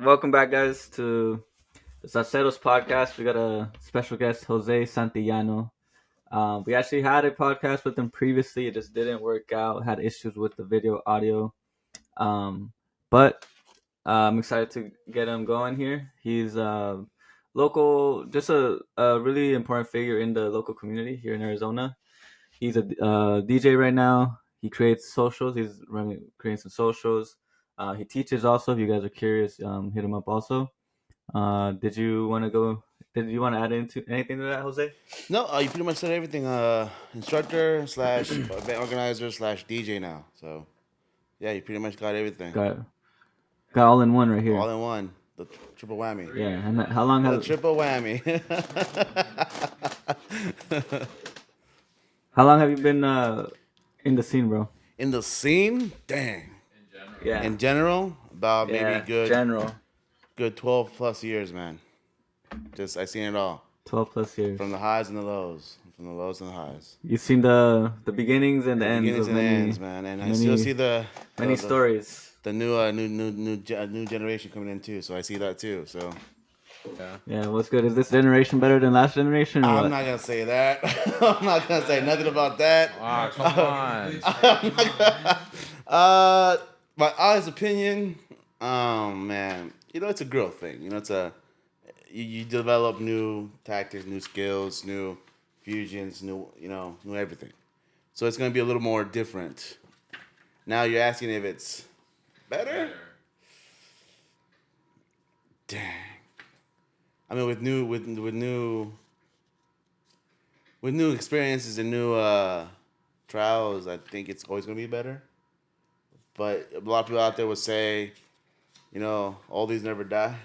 Welcome back, guys, to the Sauceros podcast. We got a special guest, Jose Santillano. We actually had a podcast with him previously. It just didn't work out. Had issues with the video audio. But I'm excited to get him going here. He's local, just a really important figure in the local community here in Arizona. He's a DJ right now. He creates socials. He's creating some socials. He teaches also. If you guys are curious, hit him up also. Did you want to go? Did you want to add into anything to that, Jose? No, you pretty much said everything. Instructor slash event organizer slash DJ now. So yeah, you pretty much got everything. Got all in one right here. All in one. The triple whammy. Yeah. And how long The have triple whammy. how long have you been in the scene, bro? In the scene, dang. Yeah. In general, about maybe general good 12 plus years, man. Just I seen it all. 12+ years. From the highs and the lows. From the lows and the highs. You've seen the beginnings and the ends Beginnings of and many, ends, man. And I many- still see the many stories. the new generation coming in too. So I see that too. So Yeah, what's good? Is this generation better than last generation? Or I'm what? not gonna say that. I'm not gonna say nothing about that. Ah, come on. My honest opinion, man, it's a growth thing. You develop new tactics, new skills, new fusions, new everything. So it's gonna be a little more different. Now you're asking if it's better? Dang. I mean, with new experiences and new trials, I think it's always gonna be better. But a lot of people out there would say, all these never die.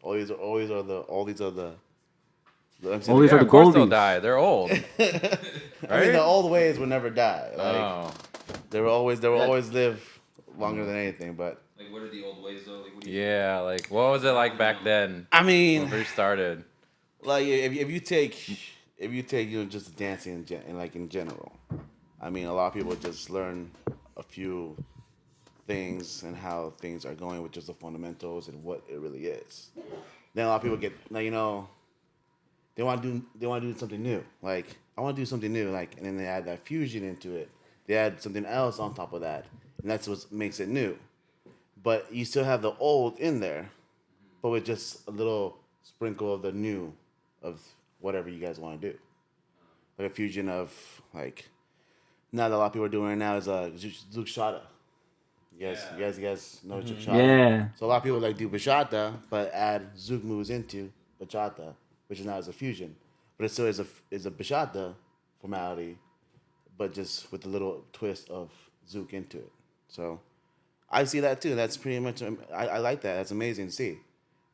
All these are the. All these Yeah, are the of course they'll goldies. die. They're old. I mean, the old ways will never die. Like Oh. they will always live longer than anything. But Like, what are the old ways though? Like, what do you Yeah, like what was it like back then I when mean, we started? like if you take just dancing in general, I mean, a lot of people just learn a few things and how things are going with just the fundamentals and what it really is. Then a lot of people get they want to do something new. Like, I want to do something new, like, and then they add that fusion into it. They add something else on top of that, and that's what makes it new. But you still have the old in there, but with just a little sprinkle of the new of whatever you guys want to do. Like a fusion of, like, now that a lot of people are doing it now is Zoukchata. You guys know Zoukchata. Yeah. So a lot of people like do Bachata, but add Zouk moves into Bachata, which is now as a fusion. But it still is a Bachata formality, but just with a little twist of Zouk into it. So I see that too. That's pretty much, I like that. That's amazing to see.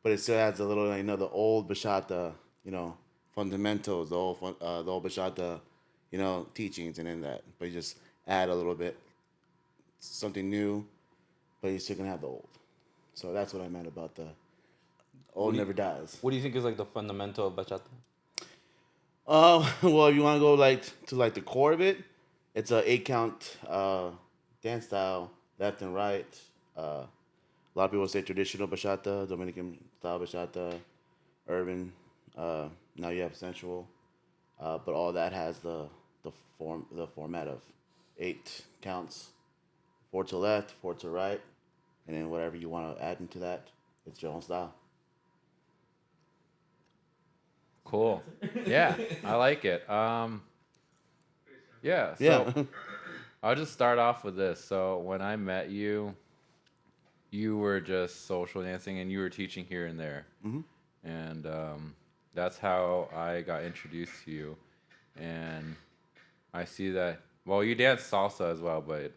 But it still has a little, the old Bachata, fundamentals, the old Bachata, teachings and in that. But you just add a little bit, something new, but you're still gonna have the old. So that's what I meant about the old never dies. What do you think is like the fundamental of bachata? Well, if you want to go to the core of it, it's a 8 count dance style, left and right. A lot of people say traditional bachata, Dominican style bachata, urban. Now you have sensual, but all that has the format of 8 counts, 4 to left, 4 to right, and then whatever you want to add into that, it's your own style. Cool. Yeah, I like it. Yeah. So Yeah. I'll just start off with this. So when I met you, you were just social dancing and you were teaching here and there, and that's how I got introduced to you. And I see that. Well, you dance salsa as well, but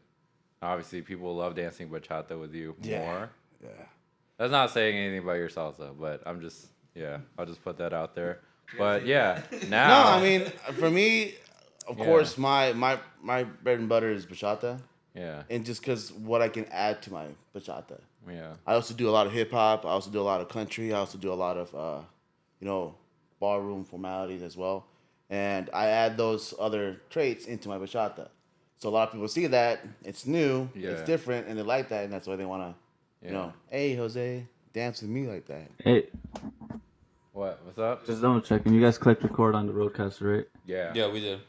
obviously people love dancing bachata with you more. Yeah. That's not saying anything about your salsa, but I'll just put that out there. But yeah, now. No, I mean, for me, of course, my bread and butter is bachata, Yeah, and just because what I can add to my bachata. yeah, I also do a lot of hip hop. I also do a lot of country. I also do a lot of, ballroom formalities as well, and I add those other traits into my bachata. So a lot of people see that it's new, Yeah. it's different, and they like that, and that's why they want to, Yeah. hey Jose, dance with me like that. Hey, What's up? just double checking. You guys clicked record on the roadcaster, right? Yeah. Yeah, we did.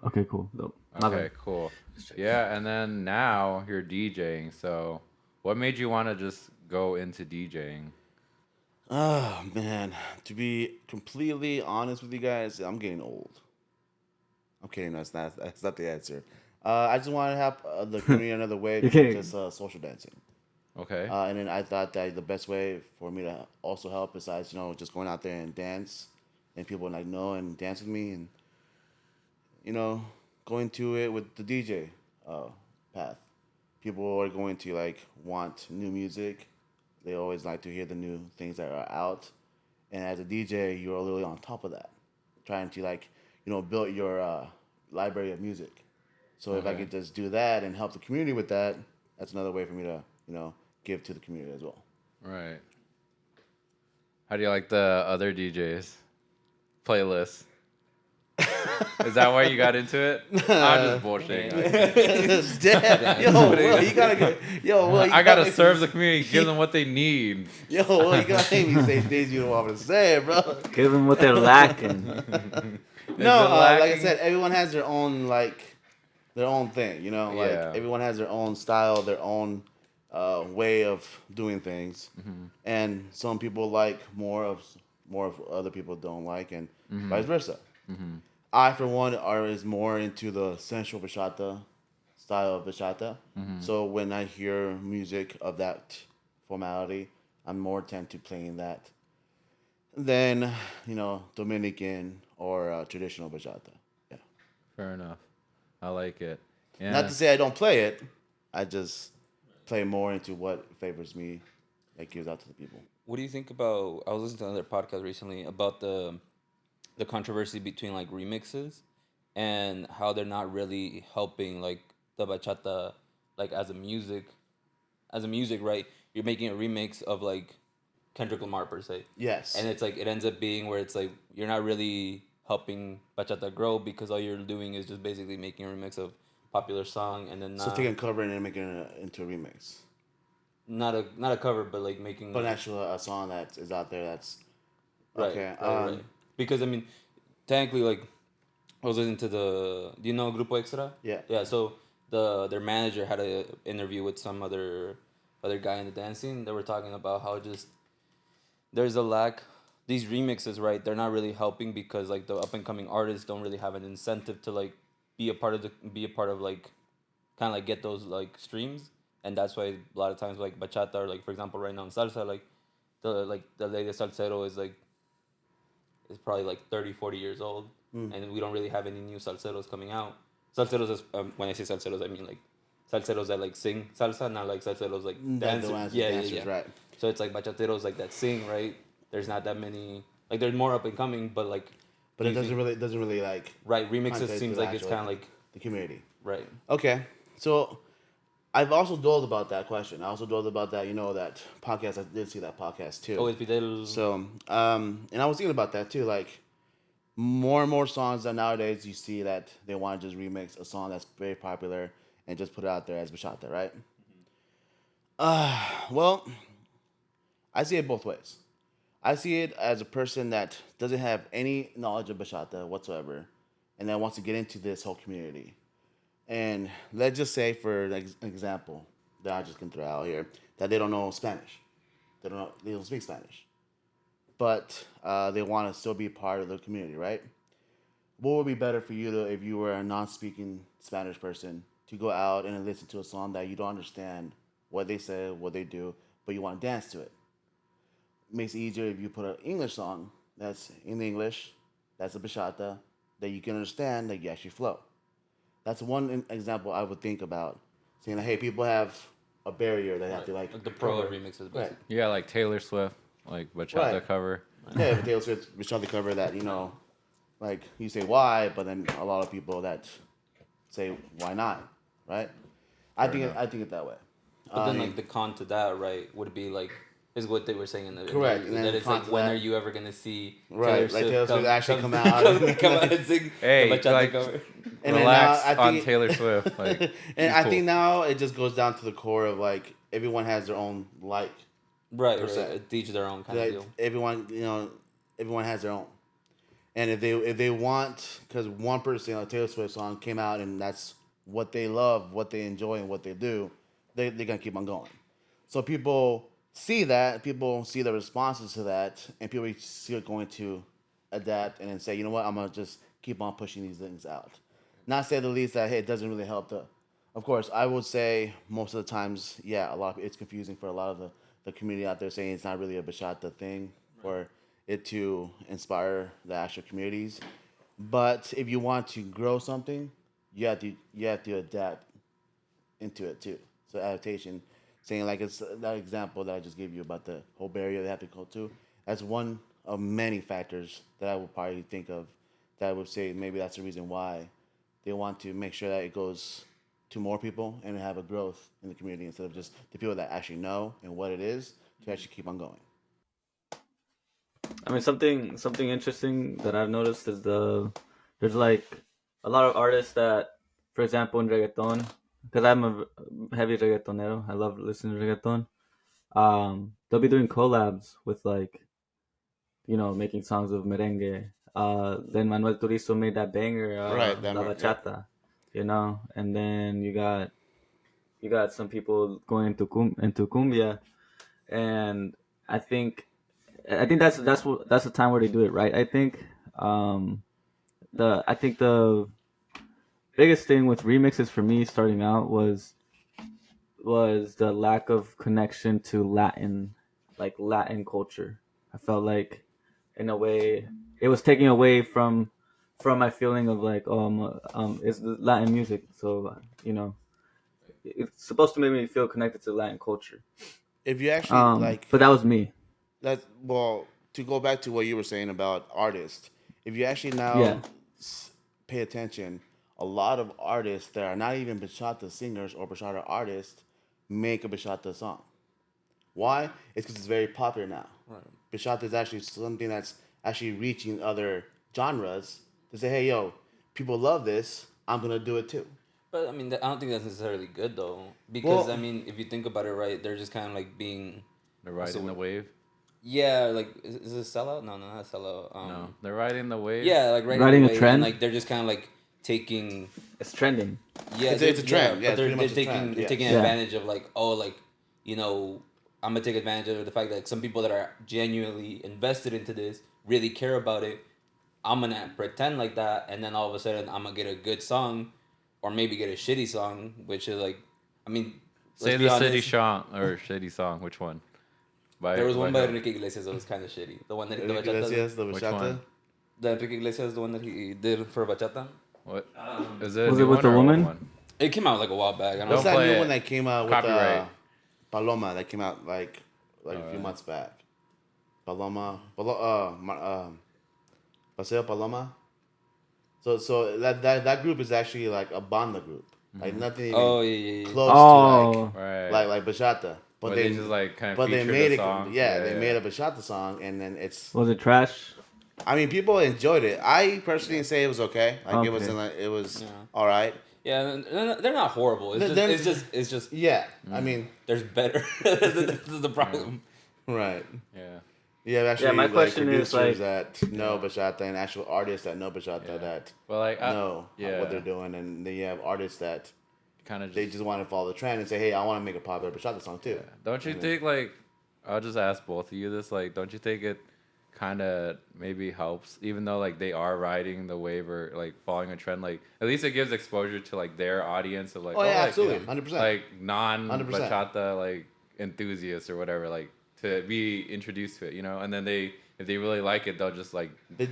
Okay, cool. Dope. My Okay, bad. cool. Yeah, and then now you're DJing. So, what made you want to just go into DJing? Oh man, to be completely honest with you guys, I'm getting old. I'm kidding. That's not the answer. I just want to have the community another way You're to kidding. just social dancing. Okay. And then I thought that the best way for me to also help, besides just going out there and dance, and people like know and dance with me, and going to it with the DJ path. People are going to like want new music. They always like to hear the new things that are out, and as a DJ, you're literally on top of that, trying to like build your library of music. So if I Okay. could just do that and help the community with that, that's another way for me to give to the community as well. Right. How do you like the other DJs? Playlists. Is that why you got into it? I'm just bullshitting. It's dead. Yo, Will, you gotta go. Yo, Will, you I gotta make serve me- the community, give them what they need. Yo, Will, you gotta make me say things you don't want me to say, bro. Give them what they're lacking. No, it like I lacking? said, everyone has their own their own thing. Like Yeah. everyone has their own style, their own way of doing things, and some people like more of other people don't like, and vice versa. I, for one, is more into the sensual bachata style of bachata. So when I hear music of that formality, I'm more tend to playing that than Dominican or traditional bachata. Yeah. Fair enough. I like it. Yeah. Not to say I don't play it. I just play more into what favors me, that gives out to the people. What do you think about? I was listening to another podcast recently about the controversy between like remixes and how they're not really helping like the bachata like as a music, right? You're making a remix of like Kendrick Lamar per se. Yes. And it's like it ends up being where it's like you're not really helping bachata grow because all you're doing is just basically making a remix of popular song and then So taking a cover and then making it into a remix. not a cover but like making But actually a song that is out there that's right, okay. right. Because I mean technically like I was listening to do you know Grupo Extra? Yeah. Yeah, so their manager had a interview with some other guy in the dance scene. They were talking about how just there's a lack these remixes, right? They're not really helping because like the up and coming artists don't really have an incentive to like be a part of like kind of like get those like streams, and that's why a lot of times like bachata or like for example right now in salsa like the latest salsero is probably like 30, 40 years old, and we don't really have any new salseros coming out. Salseros is, when I say salseros I mean like salseros that like sing salsa, not like salseros like dancers. Dancers, right. So it's like bachateros like that sing, right? There's not that many. Like there's more up and coming, but like. But it doesn't really like. Right, remixes contact seems to like it's actual- kind of like the community. right. Okay, so I've also dwelled about that question. I also dwelled about that. That podcast. I did see that podcast too. Oh, it's Fidel. So, and I was thinking about that too. Like, more and more songs that nowadays you see that they want to just remix a song that's very popular and just put it out there as bachata, right? Well, I see it both ways. I see it as a person that doesn't have any knowledge of bachata whatsoever, and that wants to get into this whole community. And let's just say, for an example, that I just can throw out here, that they don't know Spanish. They don't speak Spanish. But they want to still be part of the community, right? What would be better for you if you were a non-speaking Spanish person, to go out and listen to a song that you don't understand what they say, what they do, but you want to dance to it? Makes it easier if you put an English song that's in English, that's a bachata, that you can understand, that you actually flow. That's one example I would think about. Saying like, hey, people have a barrier they have to like the pro cover. remixes, Right. basically. Yeah, like Taylor Swift, like bachata Right. cover. Yeah, but Taylor Swift bachata cover that, like you say why, but then a lot of people that say why not, right? I think it that way. But then like the con to that, right, would be like is what they were saying in the Correct. interview, And then that it's con like to when that- are you ever gonna see Right, like Taylor Swift actually come out. come out and sing Hey, the bachata like- cover. And then Relax now, I on think- Taylor Swift. Like, And she's I cool. think now it just goes down to the core of like everyone has their own like. Right, percent. right. Each their own kind Like, of deal. everyone has their own. And if they want, because one person, a Taylor Swift song came out and that's what they love, what they enjoy, and what they do, they're gonna keep on going. So people see that, people see the responses to that, and people are going to adapt and then say, you know what, I'm gonna just keep on pushing these things out. Not say the least that hey, it doesn't really help the. Of course, I would say most of the times, yeah, a lot of it's confusing for a lot of the community out there saying it's not really a bachata thing for it to inspire the actual communities. But if you want to grow something, you have to adapt into it too. So adaptation, saying like it's that example that I just gave you about the whole barrier they have to go to. That's one of many factors that I would probably think of that I would say maybe that's the reason why they want to make sure that it goes to more people and have a growth in the community instead of just the people that actually know and what it is to actually keep on going. I mean, something interesting that I've noticed is there's like a lot of artists that, for example, in reggaeton, because I'm a heavy reggaetonero, I love listening to reggaeton. They'll be doing collabs with like making songs of merengue. Then Manuel Turizo made that banger, Right, La Bachata, and then you got some people going into cumbia, and I think that's the time where they do it right. Um, I think the biggest thing with remixes for me starting out was the lack of connection to Latin culture. I felt like in a way it was taking away from my feeling of like it's the Latin music, so it's supposed to make me feel connected to Latin culture. If you actually like But that was me. that, well, to go back to what you were saying about artists, if you actually Yeah. now pay attention, a lot of artists that are not even bachata singers or bachata artists make a bachata song. Why? It's because it's very popular now. Right. Bachata is actually something that's actually reaching other genres to say, hey, yo, people love this. I'm gonna do it too. But I mean, I don't think that's necessarily good though, because I Well, mean, if you think about it, right, they're just kind of like being, They're what's the riding the word? wave. Yeah, like is it a sellout? No, no, not a sellout. No, they're riding the wave. Yeah, like right in the Riding a way, and trend. like they're just kind of like taking. It's trending. Yeah, it's a trend. Yeah, but it's pretty they're much a taking trend. they're Yes. taking Yeah. advantage of like, oh, like, I'm gonna take advantage of the fact that some people that are genuinely invested into this really care about it. I'm gonna pretend like that, and then all of a sudden I'm gonna get a good song, or maybe get a shitty song, which is like, I mean, Say let's be the city honest. song or shitty song. Which one? There was one by who? Enrique Iglesias that was kind of shitty. The one that the Enrique bachata, Iglesias, the Which bachata. one? the Enrique Iglesias, the one that he did for bachata. What is it? A Was new it with one the or old woman? one? It came out like a while back. I don't What's Don't know. that play new it. one that came out with Copyright. Paloma that came out like a few months back? Paloma, Paseo Paloma. So that group is actually like a banda group. Like nothing even Oh yeah. close Oh, to Right. like bachata. But Where they just like kind of but they featured made a it. song. Yeah, they made a bachata song, and then it's. was it trash? I mean, people enjoyed it. I personally say it was okay. Like it Okay. it was Yeah. all right. Yeah, they're not horrible. It's just Yeah. I mean, there's better. This is the problem. right. Yeah. Yeah, actually, my like question is, producers like- that know bachata and actual artists that know bachata Yeah. that Well, like know yeah. what they're doing, and then you have artists that kind of they just want to follow the trend and say, "Hey, I want to make a popular bachata song too." Don't you think like I'll just ask both of you this, like, don't you think it kind of maybe helps, even though like they are riding the wave or like following a trend, like at least it gives exposure to like their audience of like, Oh yeah, like, absolutely, 100%. like non 100%. bachata like enthusiasts or whatever, like to be introduced to it, and then if they really like it, they'll just like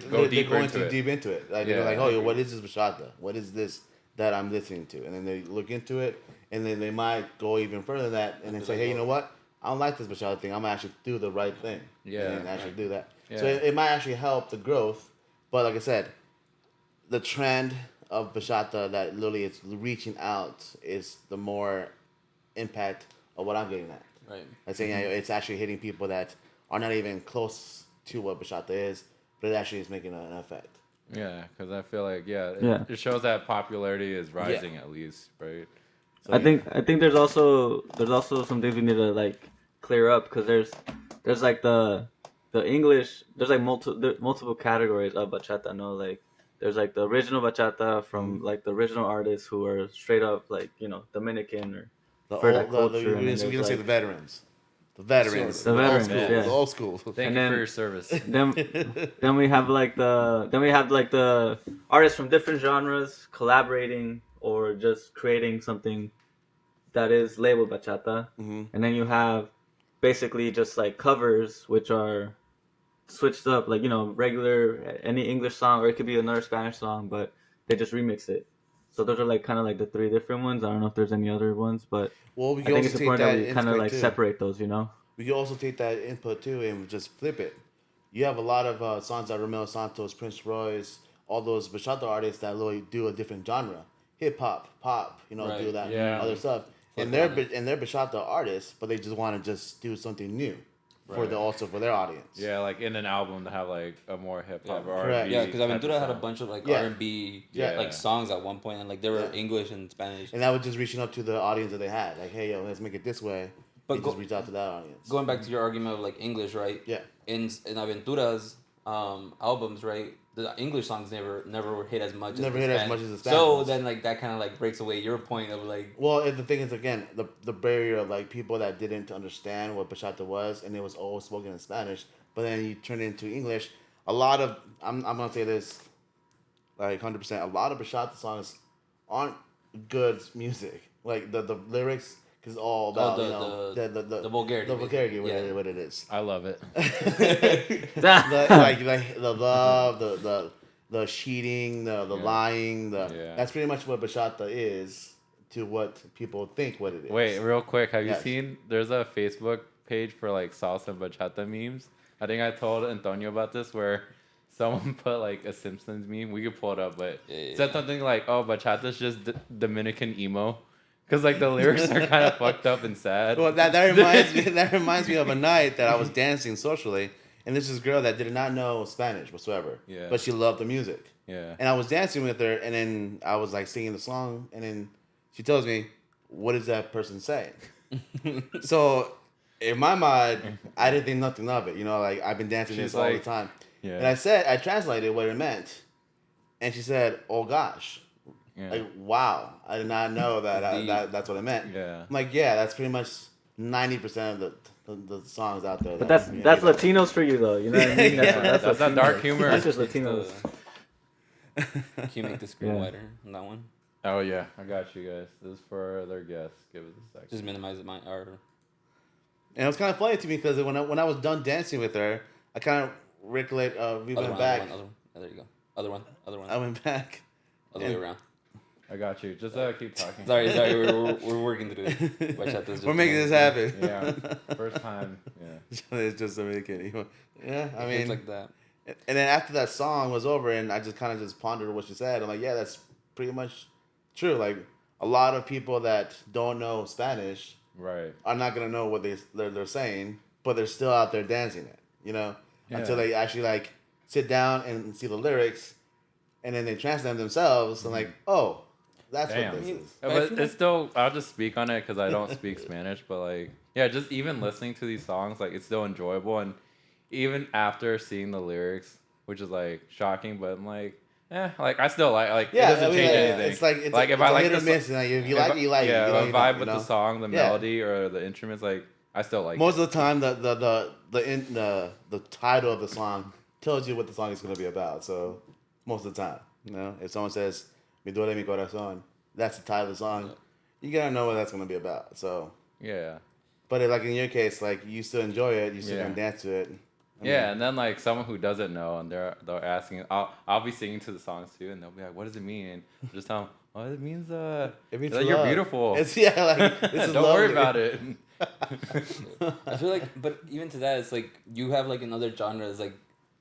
go deeper going into too it. deep into it. Like they're Yeah. like, "Oh, what is this bachata? What is this that I'm listening to?" And then they look into it, and then they might go even further than that, and then say, "Hey, you know what? I don't like this bachata thing. I'm gonna actually do the right thing." Yeah. and actually do that. Yeah. So it might actually help the growth, but like I said, the trend of bachata that literally it's reaching out is the more impact of what I'm getting at. Right. I'm saying it's actually hitting people that are not even close to what bachata is, but it actually is making an effect. Yeah, because I feel like Yeah. it shows that popularity is rising at least, right? So I think there's also some things we need to like clear up because there's like the English. There's like multiple categories of bachata. No, like there's like the original bachata from like the original artists who are straight up like Dominican or The for that old, culture, and then we're there's gonna say like the veterans. The veterans. the The old veterans, school. yeah. The old school. Thank And you then- for your service. then we have like the artists from different genres collaborating or just creating something that is labeled bachata. Mm-hmm. And then you have basically just like covers which are switched up, like regular any English song, or it could be another Spanish song, but they just remix it. So those are like kind of like the three different ones. I don't know if there's any other ones, but Well, we I can think also it's take important that that we kind of input like too. separate those. We can also take that input too and just flip it. You have a lot of songs like Romeo Santos, Prince Royce, all those bachata artists that really do a different genre, hip hop, pop, Right. do that Yeah. other stuff. Flip And they're on it. bachata artists, but they just want to just do something new for their audience. Yeah, like in an album to have like a more hip hop or Correct. R&B. Yeah, because type of Aventura had a song. bunch of like Yeah. R&B Yeah. like songs at one point, and like they were Yeah. English and Spanish. And that was just reaching up to the audience that they had. Like, hey, yo, let's make it this way. But But just reach out to that audience. Going back to your argument of like English, right? Yeah. In Aventura's albums, right? The English songs never hit as much. Never as hit the as Spanish. much as the Spanish So ones. then like that kind of like breaks away your point of like Well, and the thing is, again, the barrier of like people that didn't understand what bachata was, and it was all spoken in Spanish, but then you turn it into English. A lot of I'm gonna say this, like 100%. A lot of bachata songs aren't good music. Like the lyrics is all about the vulgarity, the vulgarity, basically. Yeah. what it is. I love it. like the love, the cheating, the lying, Yeah. that's pretty much what bachata is to what people think what it is. Wait, real quick, have you Yes. seen? There's a Facebook page for like salsa and bachata memes. I think I told Antonio about this where someone put like a Simpsons meme. We could pull it up, but it said something like, "Oh, bachata's just Dominican emo," because like the lyrics are kind of fucked up and sad. Well, that reminds me of a night that I was dancing socially, and there's this girl that did not know Spanish whatsoever. Yeah. But she loved the music. Yeah. And I was dancing with her, and then I was like singing the song, and then she tells me, "What is that person saying?" So in my mind, I didn't think nothing of it. Like I've been dancing She's this all the like- time. Yeah. And I translated what it meant, and she said, "Oh gosh." Yeah. Like, wow, I did not know that that's what it meant. Yeah. I'm like, yeah, that's pretty much 90% of the songs out there. But that's Latinos for you though. You know what I mean? That's that Latinos. dark humor. That's just Latinos. Can you make the screen Yeah. wider on that one? Oh yeah, I got you guys. This is for their guests. Give us a second. Just minimize it. And it was kind of funny to me because when I was done dancing with her, I kind of recollect. We went back. Other one. Oh, there you go. Other one. I went back. Other way around. I got you. Just keep talking. Sorry. We're working through it. Bachatas We're making this happen. Yeah. First time. Yeah. It's just Dominican. Yeah, I mean, It's like that. and then after that song was over, and I just kind of just pondered what she said. I'm like, yeah, that's pretty much true. Like a lot of people that don't know Spanish Right. are not gonna know what they're saying, but they're still out there dancing it. Until they actually like sit down and see the lyrics, and then they translate them themselves. And like, oh, that's Damn. what this is. Yeah, but it's still. I'll just speak on it because I don't speak Spanish. But like, yeah, just even listening to these songs, like it's still enjoyable. And even after seeing the lyrics, which is like shocking, but I'm like, like I still like Yeah, it doesn't change anything. It's like if it's I a like hit or the miss. And like, if you like it, you like yeah, it. if I You don't, vibe you with know? the song, the Yeah. melody, or the instruments, like I still like. Most of the time, the title of the song tells you what the song is going to be about. So most of the time, if someone says "Me duele mi corazón," that's the title of the song. You gotta know what that's going to be about. So, Yeah. but like in your case, like you still enjoy it, you still Yeah. can dance to it. Yeah, and then like someone who doesn't know, and they're asking, I'll be singing to the songs too, and they'll be like, "What does it mean?" And I'll just tell them, "Oh, it means It means that you're love. beautiful. It's like this is Don't worry lovely. about it." I feel like, but even to that, it's like you have like in other genres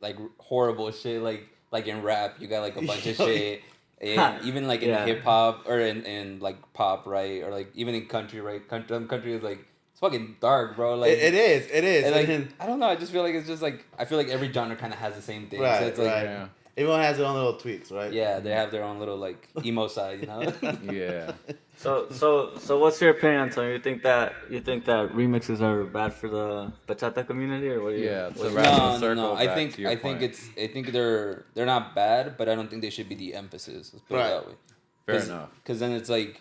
like horrible shit. Like in rap, you got like a bunch of shit. And even like in Yeah. hip hop or in like pop, right? Or like even in country, right? Country is like it's fucking dark, bro. Like It is. And like, And I don't know. I just feel like it's just like I feel like every genre kind of has the same thing. Right, so it's like right. Yeah. Everyone has their own little tweaks, right? Yeah, they have their own little like emo side, you know. Yeah. So what's your opinion, Antonio? You think that remixes are bad for the bachata community, or what do you? Yeah, what to do you- wrap No, the no, no. circle I back think to your I think point. I think they're not bad, but I don't think they should be the emphasis. Let's put it Right. that way. Fair enough. Because then it's like,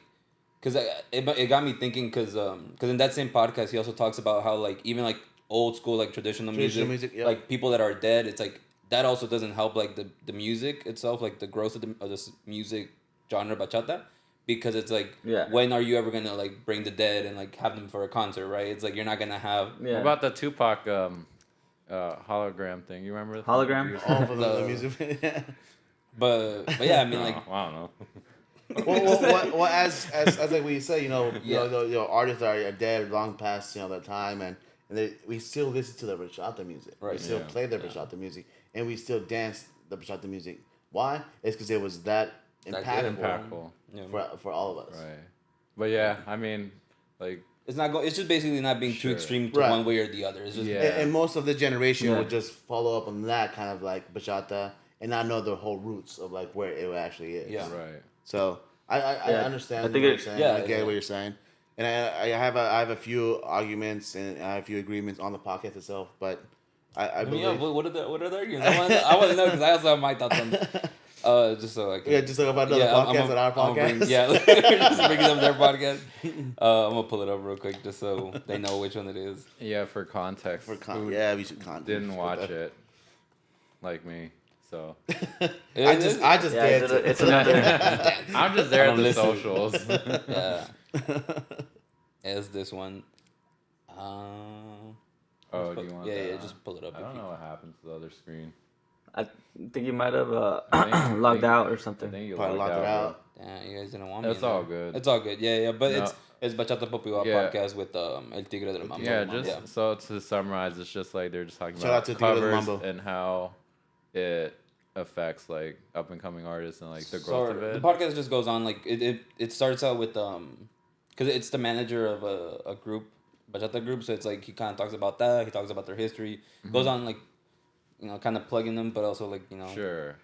it got me thinking. Because in that same podcast he also talks about how like even like old school like traditional music, Yep. like people that are dead. It's like that also doesn't help like the music itself, like the growth of this music genre bachata. Because it's like, Yeah. when are you ever gonna like bring the dead and like have them for a concert, right? It's like you're not gonna have Yeah. What about the Tupac hologram thing? You remember? Hologram? All for the The- music. Yeah. but yeah, I mean like I don't know. Well, as like we say, Yeah. artists are dead long past their time, and we still listen to the bachata music. We Right. still Yeah. play the bachata music, and we still dance the bachata music. Why? It's because it was that That impactful, good. Impactful. Yeah. for all of us. Right. But yeah, I mean, like, It's not it's just basically not being too Sure. extreme to Right. one way or the other. It's just Yeah. And most of the generation Yeah. would just follow up on that kind of like bachata and not know the whole roots of like where it actually is. Yeah. right. So I Yeah. understand I think what you're it- saying. yeah, I get yeah. what you're saying, and I have a few arguments and I have a few agreements on the podcast itself, but I believe. yeah. What are the arguments? I want to know because I also have my thoughts on. Just so I can. Yeah, just talk about another podcast and our podcast. Just bring it up their podcast. I'm gonna pull it up real quick just so they know which one it is. Yeah, for context. who Yeah, we should didn't watch it, like me. So I just Yeah, did. it's another. I'm just there I at don't the listen. socials. Yeah. It's this one. Oh, do you want? Yeah, that? just pull it up. I don't know what happened to the other screen. I think you might have I logged think- out or I something. think you Probably logged locked it bro. out. Yeah, you guys didn't want me. That's in all there. good. It's all good. Yeah. But No. it's Bachata Popular Yeah. podcast with El Tigre del Mambo. Yeah, just so to summarize, it's just like they're just talking Shout about out to Tigre del covers Mambo. and how it affects like up and coming artists and like the growth So of the it. podcast just goes on like it starts out with because it's the manager of a group, bachata group, so it's like he kind of talks about that, he talks about their history, goes on like kind of plugging them, but also like Sure.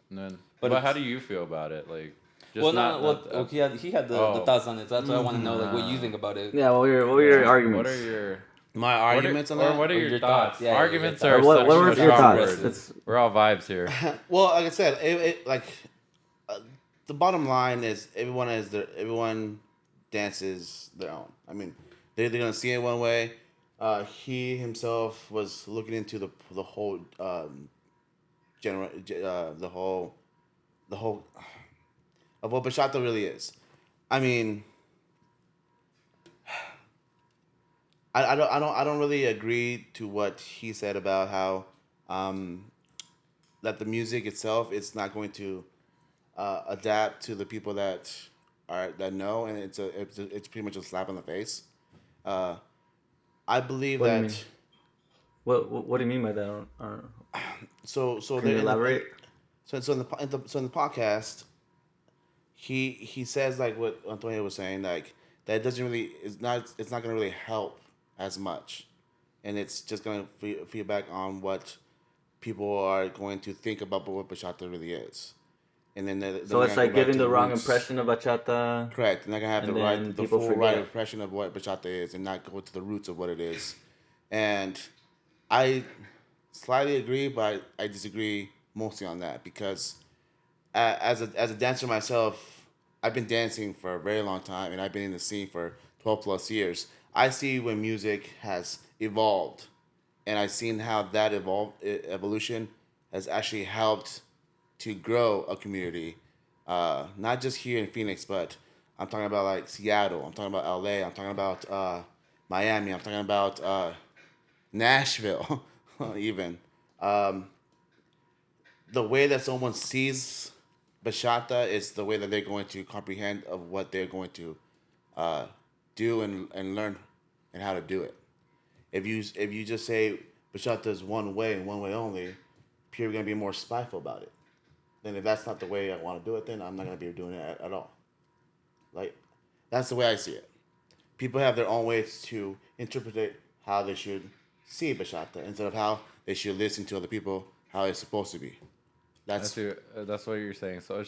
And then, But but how it's- do you feel about it? Like, just well, not. well, he had the Oh. thoughts on it, so that's why I want to know like what you think about it. Yeah, what were your arguments? What are your My arguments on that. Or what are Or your your thoughts? thoughts? Yeah, Arguments your are thoughts. What were such a your strong thoughts? word. It's- We're all vibes here. Well, like I said, the bottom line is everyone dances their own. I mean, they're gonna see it one way. He himself was looking into the whole the whole of what bachata really is. I mean, I don't really agree to what he said about how that the music itself is not going to adapt to the people that know, and it's pretty much a slap in the face. I believe What do you that. mean? What do you mean by that? I don't know. So Can you they're in elaborate? So in the podcast, he says like what Antonio was saying, like that it doesn't really it's not going to really help as much, and it's just going to feedback on what people are going to think about what bachata really is, and then So it's like giving the wrong impression of bachata. Correct, and they're gonna have And the then right, the people full forget. right impression of what bachata is, and not go to the roots of what it is. And I slightly agree, but I disagree mostly on that because as a dancer myself, I've been dancing for a very long time, and I've been in the scene for 12 plus years. I see when music has evolved, and I've seen how that evolution has actually helped to grow a community, not just here in Phoenix, but I'm talking about like Seattle, I'm talking about LA, I'm talking about Miami, I'm talking about Nashville, even. The way that someone sees bachata is the way that they're going to comprehend of what they're going to do and learn and how to do it. If you just say bachata is one way and one way only, people are going to be more spiteful about it. Then if that's not the way I want to do it, then I'm not going to be doing it at all. Like, that's the way I see it. People have their own ways to interpret it, how they should see bachata instead of how they should listen to other people, how it's supposed to be. That's That's what you're saying. So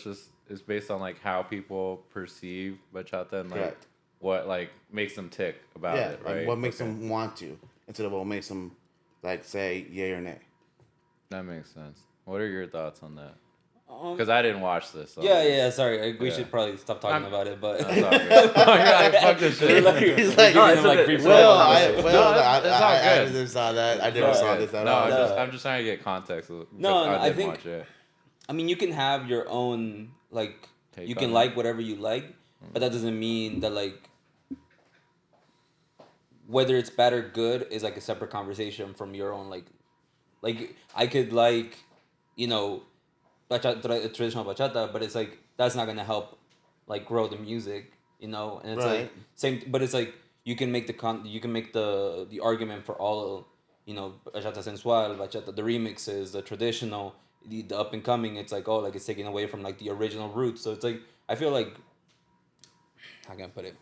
it's based on like how people perceive bachata and like correct. what like makes them tick about Yeah, it, right? like what makes Okay. them want to instead of what makes them like say yay or nay. That makes sense. What are your thoughts on that? Um, Because I didn't watch this. So yeah. Sorry, we Yeah. should probably stop talking I'm- about it. But That's all good. You're like, fuck this shit. He's like, No, giving it's him, like, okay. free flow. well, it's all I good. never saw that. I It's never all saw good. this at No, all. I'm just trying to get context. Because No, I didn't think- watch it. I mean, you can have your own like. Take You on can it. like whatever you like, but that doesn't mean that like whether it's bad or good is like a separate conversation from your own like I could like, you know, traditional bachata, but it's like that's not gonna help like grow the music, you know, and it's like Right. same, but it's like you can make you can make the argument for all, you know, bachata sensual, bachata, the remixes, the traditional, the up and coming. It's like, oh, like it's taken away from like the original roots. So it's like I feel like, how can I put it?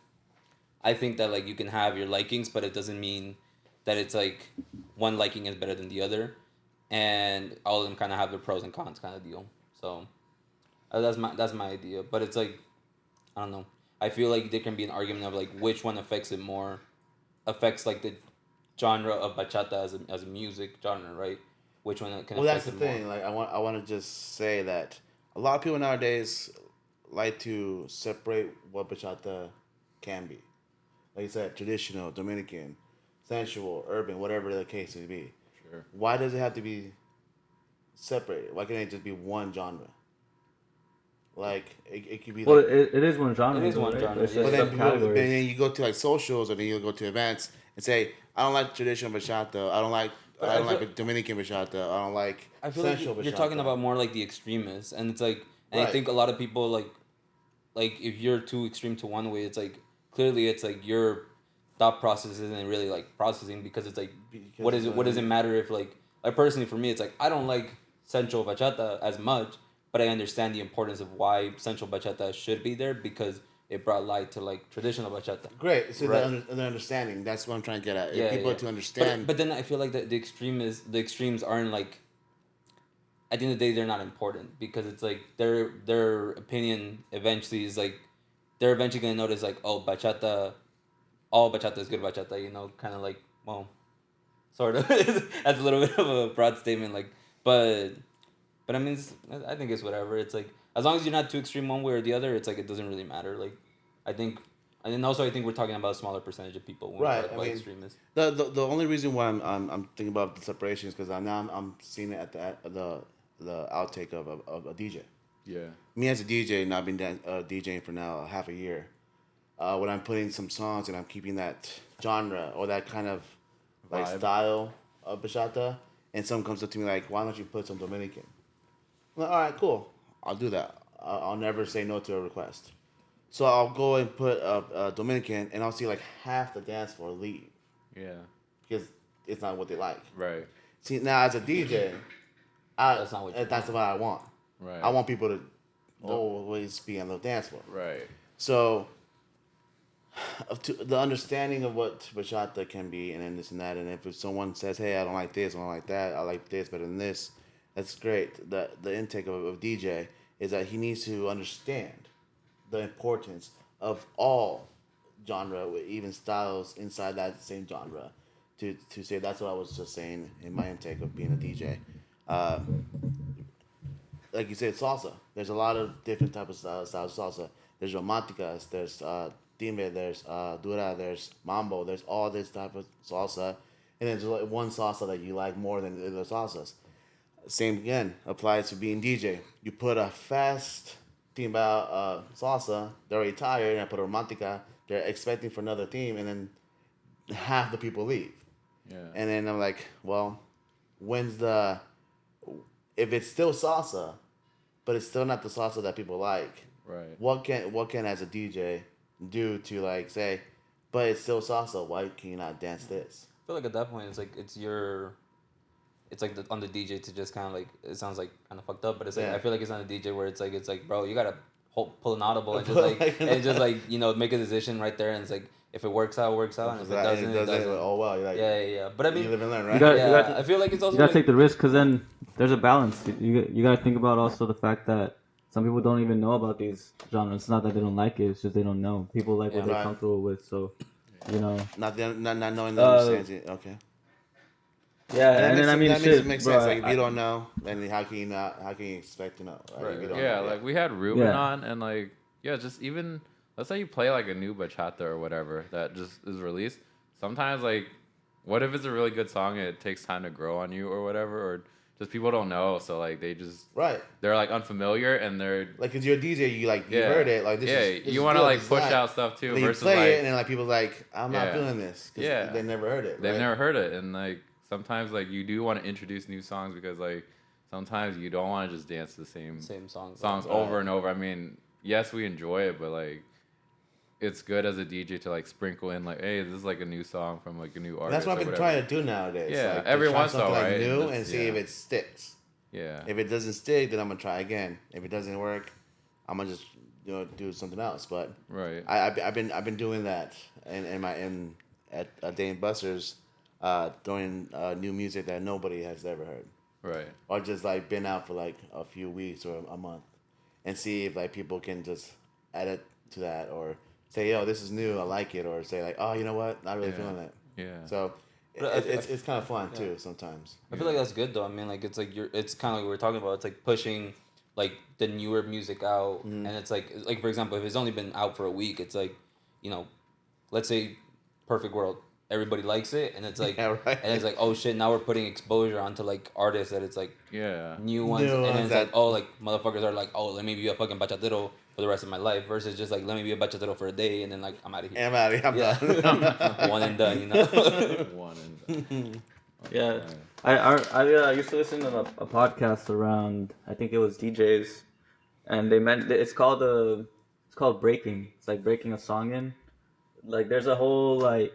I think that like you can have your likings, but it doesn't mean that it's like one liking is better than the other, and all of them kind of have their pros and cons kind of deal. So that's my idea. But it's like, I don't know. I feel like there can be an argument of like which one affects it more, affects like the genre of bachata as a music genre, right? Which one can Well, that's affect the it thing. more? Like, I want to just say that a lot of people nowadays like to separate what bachata can be. Like you said, traditional, Dominican, sensual, urban, whatever the case may be. Sure. Why does it have to be separated? Why can't it just be one genre? Like it could be Well, like. it is one genre. It is though, one right? genre, It's yeah. just But then, subcategories. then you go to like socials, or then you go to events and say, I don't like traditional bachata. I don't like. But I don't I feel- like Dominican bachata. I don't like I feel like sensual you're bachata. talking about more like the extremists, and it's like, and I Right. think a lot of people like if you're too extreme to one way, it's like clearly it's like your thought process isn't really like processing because it's like Because what is it? What does it um, matter if like personally for me it's like I don't like sensual bachata as much, but I understand the importance of why sensual bachata should be there because it brought light to like traditional bachata. Great. So Right. the understanding. That's what I'm trying to get at. Yeah, People yeah. to understand. But then I feel like the extremes aren't like. At the end of the day, they're not important because it's like their opinion eventually is like they're eventually gonna notice like, oh, bachata, all bachata is good bachata, you know, kind of like, well, sort of. That's a little bit of a broad statement, like, but I mean, I think it's whatever. It's like as long as you're not too extreme one way or the other, it's like it doesn't really matter. Like, I think, and then also I think we're talking about a smaller percentage of people when we Right, talk I about mean, extremists. The only reason why I'm thinking about the separation is because I'm seeing it at the outtake of a DJ. Yeah. Me as a DJ, and I've been DJing for now half a year. When I'm putting some songs and I'm keeping that genre or that kind of like Vibe. style of bachata, and someone comes up to me like, "Why don't you put some Dominican?" I'm like, all right, cool, I'll do that. I'll never say no to a request. So I'll go and put a Dominican, and I'll see like half the dance floor leave Yeah. because it's not what they like. Right. See, now as a DJ, That's not what you that's what I want. Right. I want people to always be on the dance floor. Right. So, the understanding of what bachata can be, and then this and that, and if someone says, "Hey, I don't like this, I don't like that, I like this better than this," that's great. The intake of DJ is that he needs to understand the importance of all genre, even styles inside that same genre. To say that's what I was just saying in my intake of being a DJ. Like you said, salsa. There's a lot of different types of styles of salsa. There's romanticas, there's timbre, there's dura, there's mambo, there's all this type of salsa, and then there's like one salsa that you like more than the other salsas. Same again applies to being DJ. You put a fast timba salsa, they're already tired, and I put a romantica, they're expecting for another team, and then half the people leave. Yeah. And then I'm like, well, when's the if it's still salsa, but it's still not the salsa that people like, Right. what can as a DJ do to like say, but it's still salsa, why can you not dance this? I feel like at that point it's like it's like on the DJ to just kind of like it sounds like kind of fucked up, but it's like Yeah. I feel like it's on the DJ where it's like bro, you gotta pull an audible and just like you know make a decision right there, and it's like if it works out, works out, and if it doesn't, it doesn't. Oh well, you're like, Yeah. But I mean, you live and learn, right? You got- yeah, I feel like it's also You gotta like, take the risk because then there's a balance. You got to think about also the fact that some people don't even know about these genres. It's not that they don't like it; it's just they don't know. People like what Yeah. they're Right. comfortable with. So, you know, Not knowing the uh, understands it. Okay. yeah. And that And then makes I mean, that makes shit, sense. bro. Like if you don't know, then how can you not? How can you expect to know? Right? Right, If you right. don't Yeah, know, like we had Ruben Yeah. on, and like yeah, just even let's say you play like a new bachata or whatever that just is released. Sometimes like, what if it's a really good song and it takes time to grow on you or whatever, or just people don't know, so like right. they're like unfamiliar and they're Like, cause you're a DJ, you yeah heard it. Like this yeah is you is want to good. like This is push not. out stuff too And then you versus play it, like and then like people like, I'm not yeah feeling this because yeah they never heard it. they've Right? never heard it, and like sometimes like you do want to introduce new songs because like sometimes you don't want to just dance to the Same songs. songs over and over. I mean, yes, we enjoy it, but like it's good as a DJ to like sprinkle in like, hey, this is like a new song from like a new And artist. that's what or I've been whatever. trying to do nowadays. Yeah, like, every just try once in a something while, like right? new Just- and see yeah. if it sticks. Yeah, If it doesn't stick, then I'm gonna try again. If it doesn't work, I'm gonna just do something else. But right. I've been doing that at Dane Buster's, throwing new music that nobody has ever heard, Right. or just like been out for like a few weeks or a month, and see if like people can just add it to that or say, yo, this is new, I like it, or say like, oh, you know what, not really Yeah. feeling it. Yeah. So But it's kind of fun too sometimes. I feel like that's good though. I mean, like it's like it's kind of like we were talking about. It's like pushing like the newer music out, and it's like for example, if it's only been out for a week, it's like, you know, let's say Perfect World, everybody likes it, and it's like, Yeah, right. and it's like, oh shit, now we're putting exposure onto like artists that it's like Yeah. new ones, New and then ones it's that- like, oh, like motherfuckers are like, oh, let me be a fucking bachatero for the rest of my life, versus just like let me be a bachatero for a day, and then like I'm out of here. And I'm out of here. I'm done. Yeah, one and done, you know. One and Yeah, I used to listen to a podcast around. I think it was DJs, and they meant it's called breaking. It's like breaking a song in. Like there's a whole like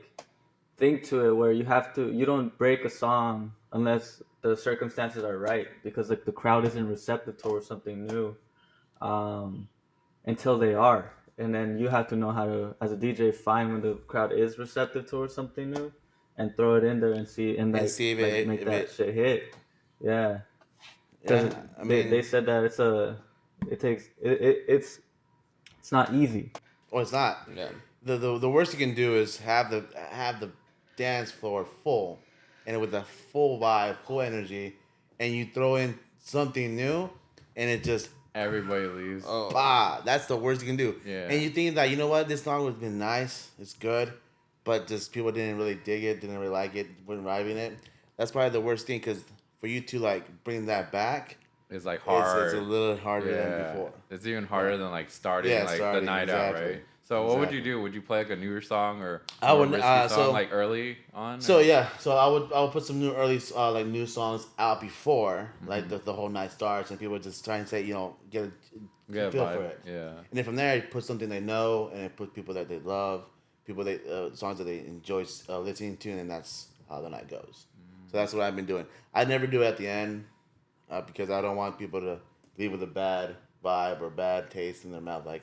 thing to it where you don't break a song unless the circumstances are right because like the crowd isn't receptive towards something new, um, until they are, and then you have to know how to as a DJ find when the crowd is receptive towards something new and throw it in there and see and And like, see if like it- make if that it- shit hit. Yeah, because Yeah, I they mean, said that it's not easy. well, it's not. Yeah. The worst you can do is have the dance floor full, and with a full vibe, full energy, and you throw in something new, and it just everybody leaves. Oh. that's the worst you can do. Yeah. And you think that, you know what, this song would have been nice, it's good, but just people didn't really dig it, didn't really like it, weren't vibing it. That's probably the worst thing, because for you to like bring that back, It's like hard. it's a little harder yeah. than before. It's even harder than like starting Yeah, like starting, the night out, exactly. right? So what would you Exactly. do? Would you play like a newer song or I more would, risky song so- like early on? So or- yeah, so I would put some new early like new songs out before like the whole night starts, and people would just try and say, you know, get a Yeah, feel vibe. for it. Yeah. And then from there, I put something they know, and I put people that they love, people they songs that they enjoy listening to, and that's how the night goes. So that's what I've been doing. I never do it at the end because I don't want people to leave with a bad vibe or bad taste in their mouth, like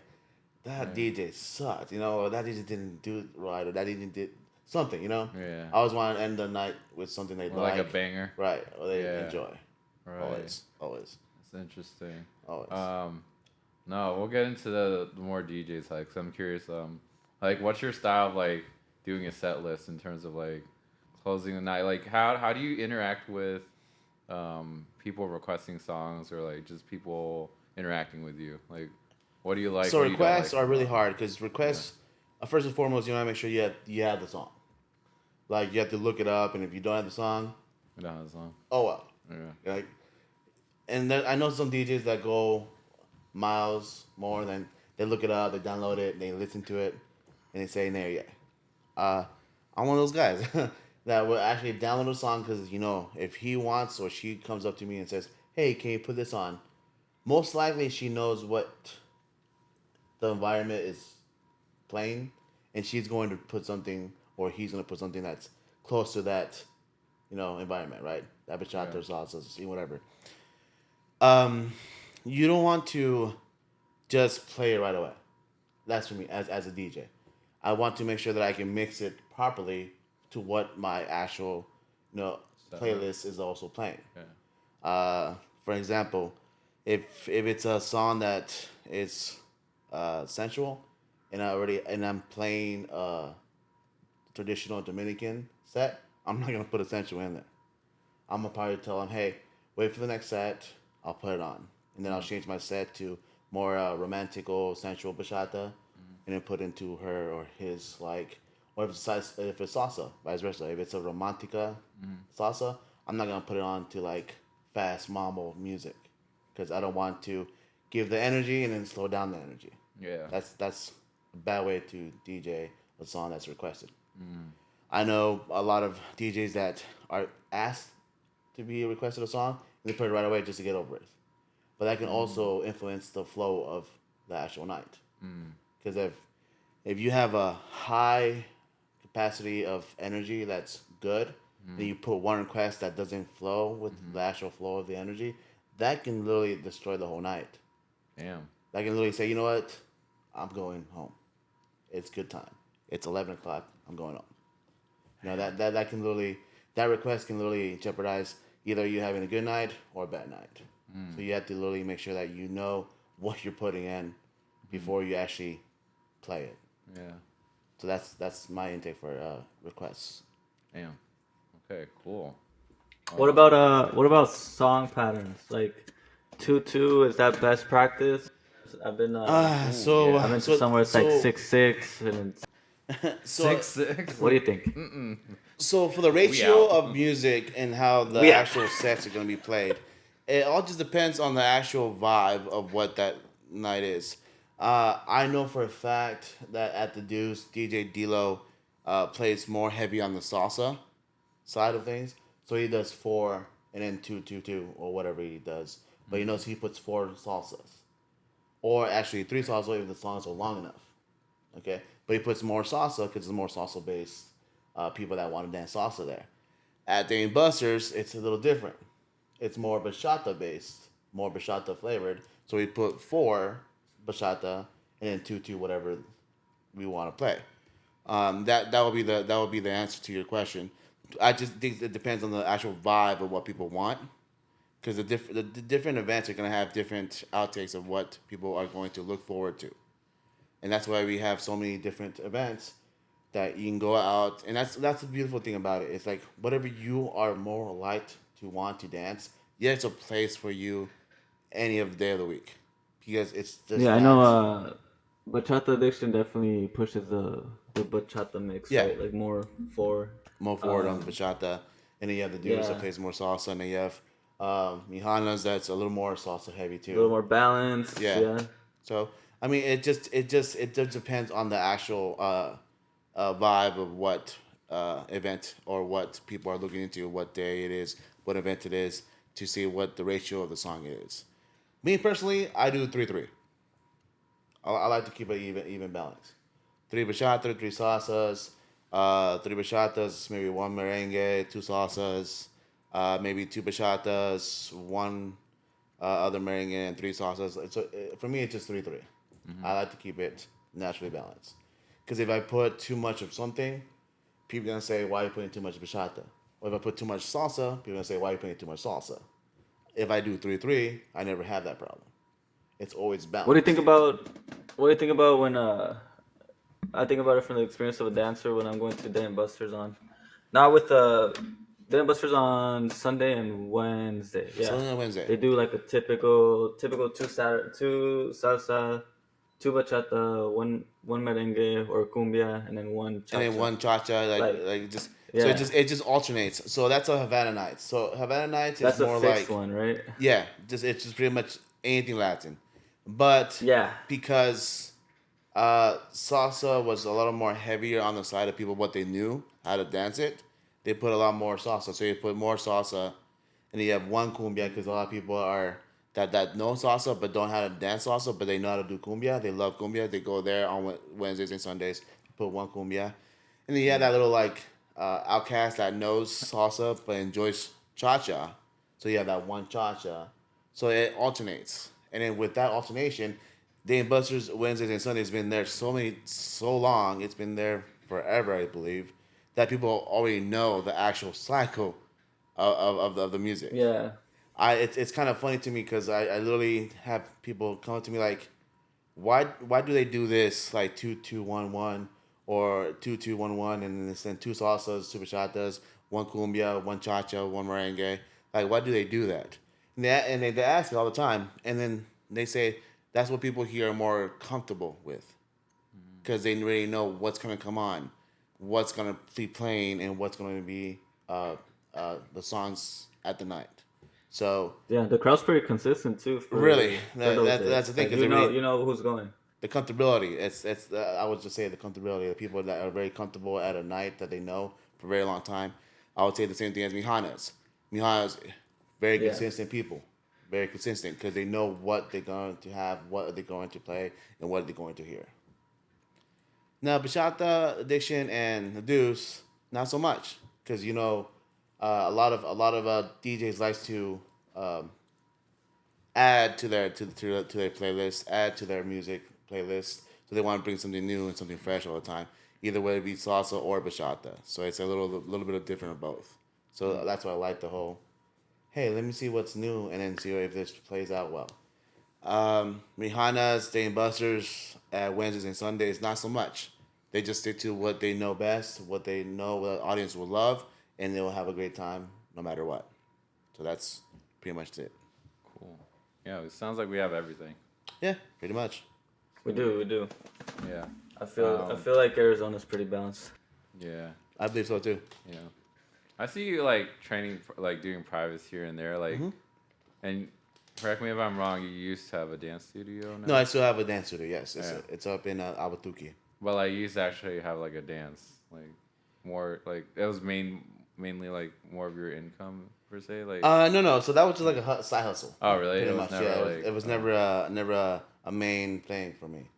that DJ sucked, you know, or that DJ didn't do it right, or that DJ did something, you know. Yeah. I always want to end the night with something they Or like a banger. right, or they Yeah. enjoy. Right. Always. That's interesting. Always. No, we'll get into the more DJ side because I'm curious. Like, what's your style of like doing a set list in terms of like closing the night? Like, how do you interact with people requesting songs or like just people interacting with you? Like, what do you like? So what do you don't requests like? are really hard because requests, first and foremost, you want to make sure you have the song. Like you have to look it up, and if you don't have the song, You don't have a song. oh well. Yeah. Like, and then I know some DJs that go miles more than they look it up, they download it, they listen to it, and they say, "No, yeah." I'm one of those guys that will actually download a song because, you know, if he wants or she comes up to me and says, "Hey, can you put this on?" Most likely she knows what the environment is playing, and she's going to put something, or he's going to put something that's close to that, you know, environment, right? That bachata, Yeah. salsa, whatever. You don't want to just play it right away. That's for me as a DJ. I want to make sure that I can mix it properly to what my actual, you know, Set playlist is also playing. Yeah. For example, if it's a song that is sensual, and I'm playing a traditional Dominican set, I'm not gonna put a sensual in there. I'm gonna probably tell them, hey, wait for the next set. I'll put it on, and then I'll change my set to more romantical, sensual bachata, and then put into her or his like, or if it's salsa, vice versa. If it's a romantica salsa, I'm not gonna put it on to like fast mambo music, because I don't want to give the energy and then slow down the energy. Yeah. That's a bad way to DJ a song that's requested. I know a lot of DJs that are asked to be requested a song and they put it right away just to get over it. But that can also influence the flow of the actual night. Because if you have a high capacity of energy that's good, then you put one request that doesn't flow with the actual flow of the energy, that can literally destroy the whole night. Damn. That can literally say, you know what, I'm going home. It's good time. It's 11 o'clock. I'm going home. You know that can literally, that request can literally jeopardize either you having a good night or a bad night. So you have to literally make sure that you know what you're putting in before you actually play it. Yeah. So that's my intake for requests. Damn. Okay. Cool. What about song patterns? Like 2/2 is that best practice? I've been So yeah. I've been to so somewhere it's like so 6/6 and so 6'6". what do you think? so for the ratio out. of music and how the We out. actual sets are going to be played, it all just depends on the actual vibe of what that night is. I know for a fact that at the Deuce, DJ D'Lo plays more heavy on the salsa side of things. So he does 4 and then 2 2 2 or whatever he does. But he knows he puts 4 salsas, or actually 3 salsa if the songs are long enough. Okay, but he puts more salsa because it's more salsa based people that want to dance salsa there. At Dane Buster's, it's a little different. It's more bachata based, more bachata flavored. So we put 4 bachata and then 2 2 whatever we want to play. That will be the answer to your question. I just think it depends on the actual vibe of what people want, because the different events are going to have different outtakes of what people are going to look forward to, and that's why we have so many different events that you can go out, and that's the beautiful thing about it. It's like whatever you are more liked to want to dance, there's a place for you any of the day of the week, because it's just Yeah, I that. know Bachata Addiction definitely pushes the bachata mix, Yeah. right? Like more for More forward on the bachata, and then you have the dudes that yeah. plays more salsa, and then you have Mihanas that's a little more salsa heavy a little too. more balance. Yeah. Yeah. So I mean, it just depends on the actual vibe of what event or what people are looking into, what day it is, what event it is, to see what the ratio of the song is. Me personally, I do 3-3. I like to keep it even balance. 3 bachata, 3 salsas, 3 bachatas, maybe 1 merengue, 2 salsas, maybe 2 bachatas, 1 other merengue, and 3 salsas. For me, it's just 3-3. I like to keep it naturally balanced. Because if I put too much of something, people are gonna say, "Why are you putting too much bachata?" Or if I put too much salsa, people are gonna say, "Why are you putting too much salsa?" If I do 3-3, I never have that problem. It's always balanced. What do you think about when I think about it from the experience of a dancer when I'm going to Dan Buster's on, not with Dan Buster's on Sunday and Wednesday. Yeah, Sunday and Wednesday. they do like a typical two salsa, 2 bachata, one merengue or cumbia, and then 1 cha-cha. And then 1 cha-cha, like just so yeah. it just alternates. So that's a Havana night. So Havana nights That's is more a fixed like one, right? yeah, it's just pretty much anything Latin, but Yeah. because salsa was a little more heavier on the side of people what they knew how to dance it, they put a lot more salsa. So you put more salsa, and then you have 1 cumbia because a lot of people are that know salsa but don't know how to dance salsa, but they know how to do cumbia. They love cumbia. They go there on Wednesdays and Sundays, put 1 cumbia, and then you have that little like outcast that knows salsa but enjoys cha cha. So you have that 1 cha cha. So it alternates, and then with that alternation, Dave Buster's Wednesdays and Sundays been there so long. It's been there forever, I believe, that people already know the actual cycle of the music. Yeah. it's kind of funny to me because I literally have people come up to me like, why do they do this like 2-2-1-1 or 2-2-1-1 and then send two salsas, two bachatas, one cumbia, one cha-cha, one merengue? Like, why do they do that? And they ask me all the time, and then they say that's what people here are more comfortable with because they already know what's going to come on, what's going to be playing, and what's going to be the songs at the night. So Yeah, the crowd's pretty consistent too. really, For those days. that's the thing. Like, 'Cause they really, you know who's going. the comfortability. It's I would just say the comfortability. The people that are very comfortable at a night that they know for a very long time. I would say the same thing as Mihanas. Mihanas, very Yeah. consistent people, very consistent because they know what they're going to have, what are they going to play, and what are they going to hear. Now, bachata, addiction, and the deuce, not so much because a lot of DJs likes to add to their playlist, add to their music playlist. So they want to bring something new and something fresh all the time, either whether it be salsa or bachata. So it's a little bit of different of both. So that's why I like the whole, hey, let me see what's new and then see if this plays out well. Rihanna's, Dave Busters at Wednesdays and Sundays, not so much. They just stick to what they know best, what they know the audience will love, and they will have a great time no matter what. So that's pretty much it. Cool. Yeah, it sounds like we have everything. Yeah, pretty much. We do. Yeah. I feel like Arizona's pretty balanced. Yeah. I believe so too. Yeah. I see you like training, like doing privates here and there, like, and correct me if I'm wrong. You used to have a dance studio. Now? No, I still have a dance studio. Yes, Yeah. it's up in Awatuki. Well, I used to actually have like a dance, like more like it was mainly like more of your income per se, like. No. So that was just like a side hustle. Oh really? Pretty It was much. never Yeah, like, it was never a main thing for me.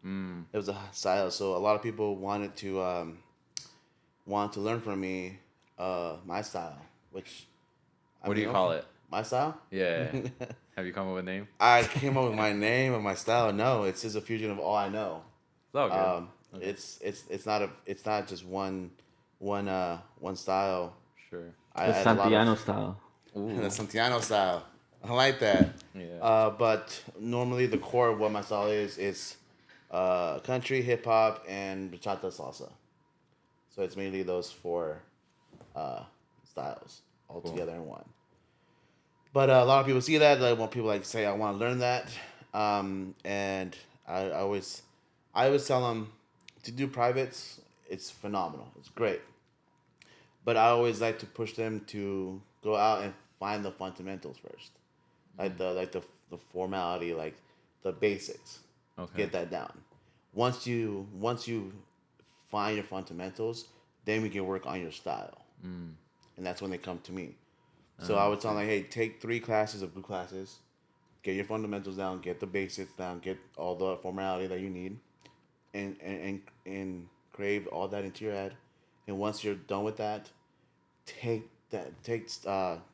It was a side hustle. So a lot of people wanted to learn from me my style, which. What do you call it? My style? Yeah. Have you come up with a name? I came up with my name and my style. No, it's just a fusion of all I know. It's all good. Okay. It's not just one style. Sure. The Santillano style. The Santillano style. I like that. Yeah. But normally the core of what my style is country, hip hop, and bachata salsa. So it's mainly those four styles all together in one. But a lot of people see that. Like, when people like say, "I want to learn that," and I always tell them to do privates. It's phenomenal. It's great. But I always like to push them to go out and find the fundamentals first, like the formality, like the basics. Okay. Get that down. Once you find your fundamentals, then we can work on your style, and that's when they come to me. So I would tell them, like, hey, take 3 classes of good classes, get your fundamentals down, get the basics down, get all the formality that you need, and crave all that into your head. And once you're done with that, take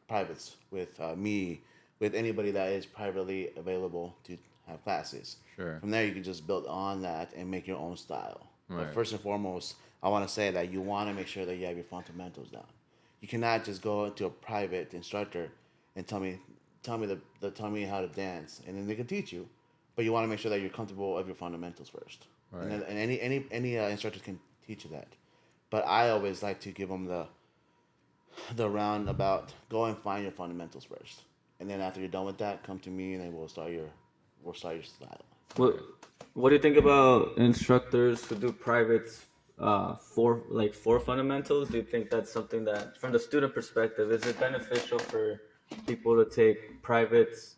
privates with me, with anybody that is privately available to have classes. Sure. From there, you can just build on that and make your own style. Right. But first and foremost, I want to say that you want to make sure that you have your fundamentals down. You cannot just go to a private instructor and tell me how to dance, and then they can teach you. But you want to make sure that you're comfortable of your fundamentals first. Right. And any instructors can teach you that. But I always like to give them the roundabout. Go and find your fundamentals first, and then after you're done with that, come to me, and then we'll start your style. What do you think about instructors who do privates for fundamentals? Do you think that's something that, from the student perspective, is it beneficial for people to take privates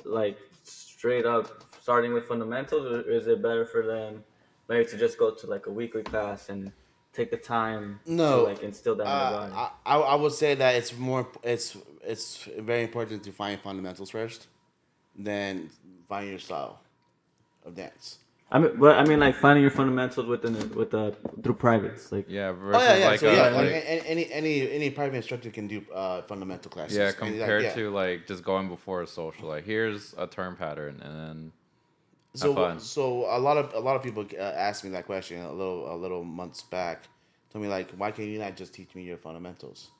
like straight up starting with fundamentals, or is it better for them maybe to just go to like a weekly class and take the time to like instill that in their body? I would say that it's very important to find fundamentals first, then find your style of dance. I mean, like finding your fundamentals through privates, like Yeah. Versus Like, like any private instructor can do fundamental classes. yeah, And, compared to like just going before a social. Like here's a turn pattern, and then so fun. so a lot of people asked me that question a little months back. Told me like, why can you not just teach me your fundamentals?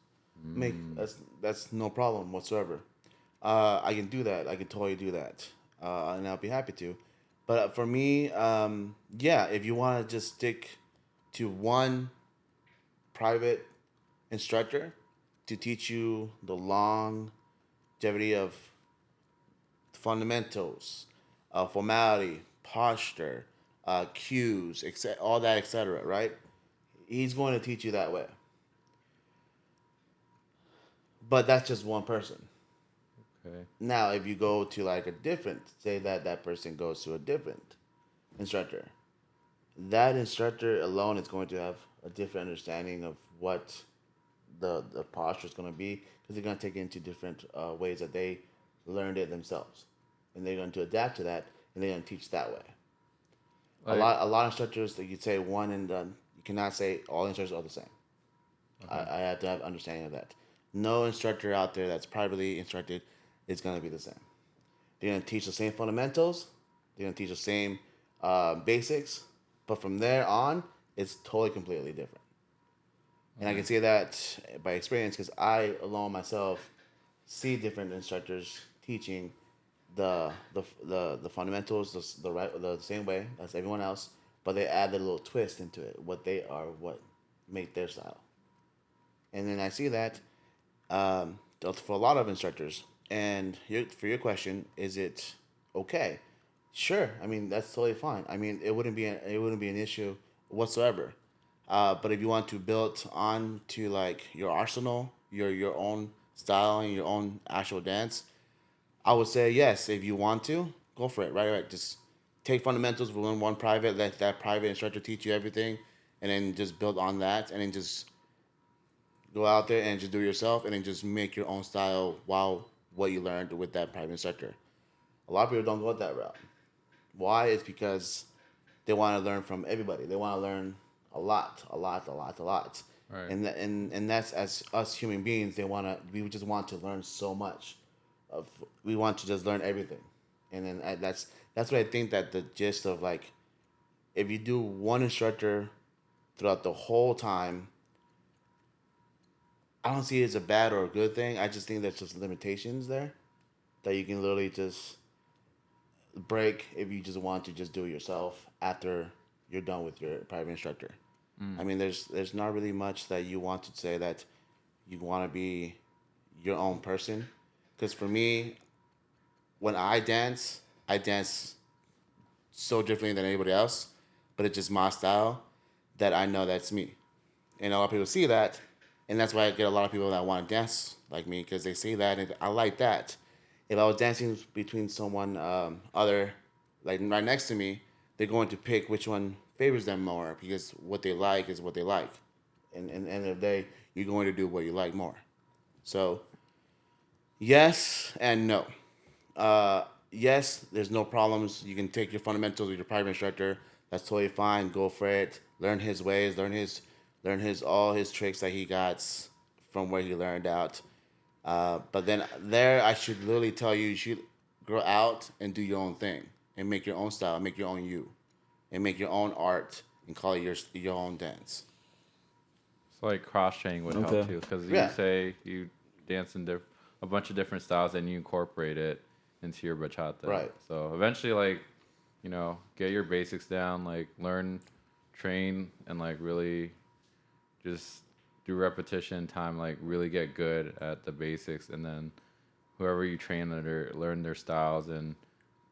That's no problem whatsoever. I can do that. I can totally do that, and I'll be happy to. But for me, yeah, if you want to just stick to one private instructor to teach you the longevity of fundamentals, formality, posture, cues, all that, etc. Right? He's going to teach you that way. But that's just one person. Okay. Now, if you go to like a different, say that that person goes to a different instructor, that instructor alone is going to have a different understanding of what the posture is going to be because they're going to take it into different ways that they learned it themselves, and they're going to adapt to that, and they're going to teach that way. Like, A lot of instructors that you say one and done. You cannot say all instructors are the same. I have to have understanding of that. No instructor out there that's privately instructed is going to be the same. They're going to teach the same fundamentals. They're going to teach the same basics. But from there on, it's totally completely different. And I can see that by experience because I, alone myself, see different instructors teaching the fundamentals the same way as everyone else, but they add a little twist into it, what they are, what make their style. And then I see that for a lot of instructors. And for your question, is it okay? Sure. I mean, that's totally fine. I mean, it wouldn't be an issue whatsoever. But if you want to build on to like your arsenal, your own style and your own actual dance, I would say yes. If you want to, go for it. Right, right. Just take fundamentals, learn one private, let that private instructor teach you everything, and then just build on that, and then just go out there and just do it yourself, and then just make your own style while what you learned with that private instructor. A lot of people don't go that route. Why? It's because they want to learn from everybody. They want to learn a lot, a lot, a lot, a lot. right. And that's as us human beings. We just want to learn so much. We want to just learn everything, and then that's what I think that the gist of like if you do one instructor throughout the whole time, I don't see it as a bad or a good thing. I just think there's just limitations there that you can literally just break if you just want to just do it yourself after you're done with your private instructor. I mean, there's not really much that you want to say that you want to be your own person. Because for me, when I dance so differently than anybody else, but it's just my style that I know that's me. And a lot of people see that, and that's why I get a lot of people that want to dance like me because they see that and I like that. If I was dancing between someone other, like right next to me, they're going to pick which one favors them more because what they like is what they like. And at the end of the day, you're going to do what you like more. So yes and no. Yes, there's no problems. You can take your fundamentals with your private instructor. That's totally fine. Go for it. Learn his ways. Learn his all his tricks that he got from where he learned out. But then there, I should literally tell you, you should go out and do your own thing and make your own style, make your own you, and make your own art and call it your own dance. So like cross training would help Okay. too, because you Yeah. say you dance in a bunch of different styles and you incorporate it into your bachata. Right. So eventually, like, get your basics down, like learn, train, and like really just do repetition time, like really get good at the basics, and then whoever you train under, learn their styles and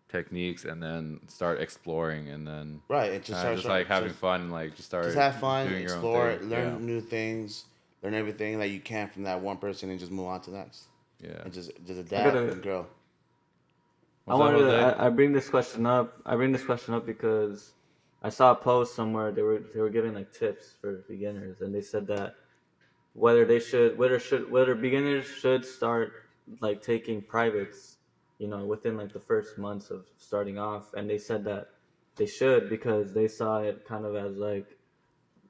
techniques, and then start exploring, and then Right. And kind of just like having fun, and like just have fun, doing your own explore, thing. learn new things, learn everything that you can from that one person, and just move on to the next, Yeah. and just I adapt gotta. and grow. I What's up, wanted to. Jose? I bring this question up. I bring this question up because I saw a post somewhere. They were giving like tips for beginners, and they said that whether beginners should start like taking privates, within like the first months of starting off, and they said that they should because they saw it kind of as like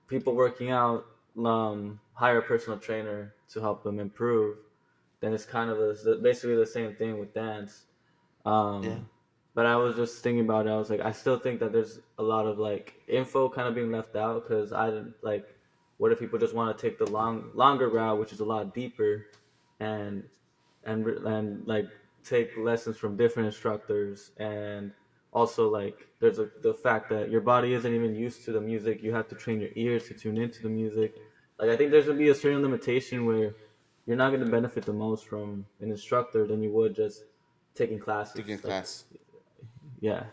people working out, hire a personal trainer to help them improve. Then it's kind of basically the same thing with dance. Yeah. But I was just thinking about it. I was like, I still think that there's a lot of like info kind of being left out because I didn't like. What if people just want to take the longer route, which is a lot deeper, and like take lessons from different instructors, and also like there's the fact that your body isn't even used to the music. You have to train your ears to tune into the music. Like I think there's gonna be a certain limitation where you're not gonna benefit the most from an instructor than you would just taking classes. Taking Like class. yeah,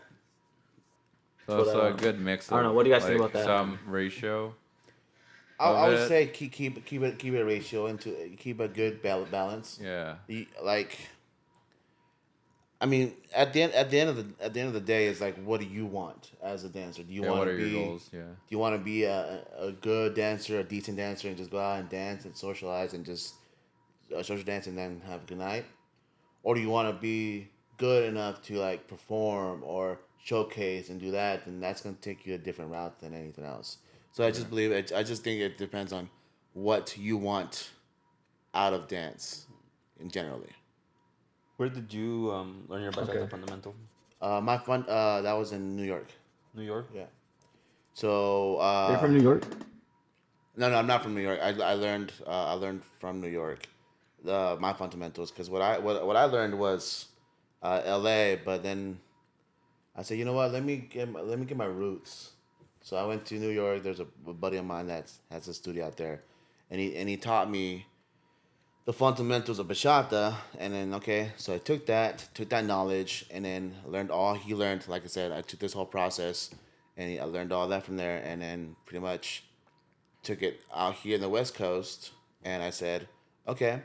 So but it's a good mix I don't of know. What do you guys think like about that? some ratio I, of I would it. say keep a ratio into keep a good balance. Yeah. Like, I mean, at the end of the day, it's like, what do you want as a dancer? Do you Yeah. want What to are your be goals? Yeah. do you want to be a good dancer, a decent dancer, and just go out and dance and socialize and just social dance and then have a good night? Or do you want to be good enough to like perform or showcase and do that? And that's going to take you a different route than anything else. So I just think it depends on what you want out of dance in generally. Where did you learn your bachata Okay. fundamental? My fun that was in New York. New York. Yeah. So You're from New York? no, I'm not from New York. I learned from New York, my fundamentals, because what I learned was L.A. But then I said, you know what? Let me get my roots. So I went to New York. There's a buddy of mine that has a studio out there, and he taught me the fundamentals of bachata. And then okay, so I took that knowledge, and then learned all he learned. Like I said, I took this whole process, and I learned all that from there, and then pretty much took it out here in the West Coast, and I said, okay,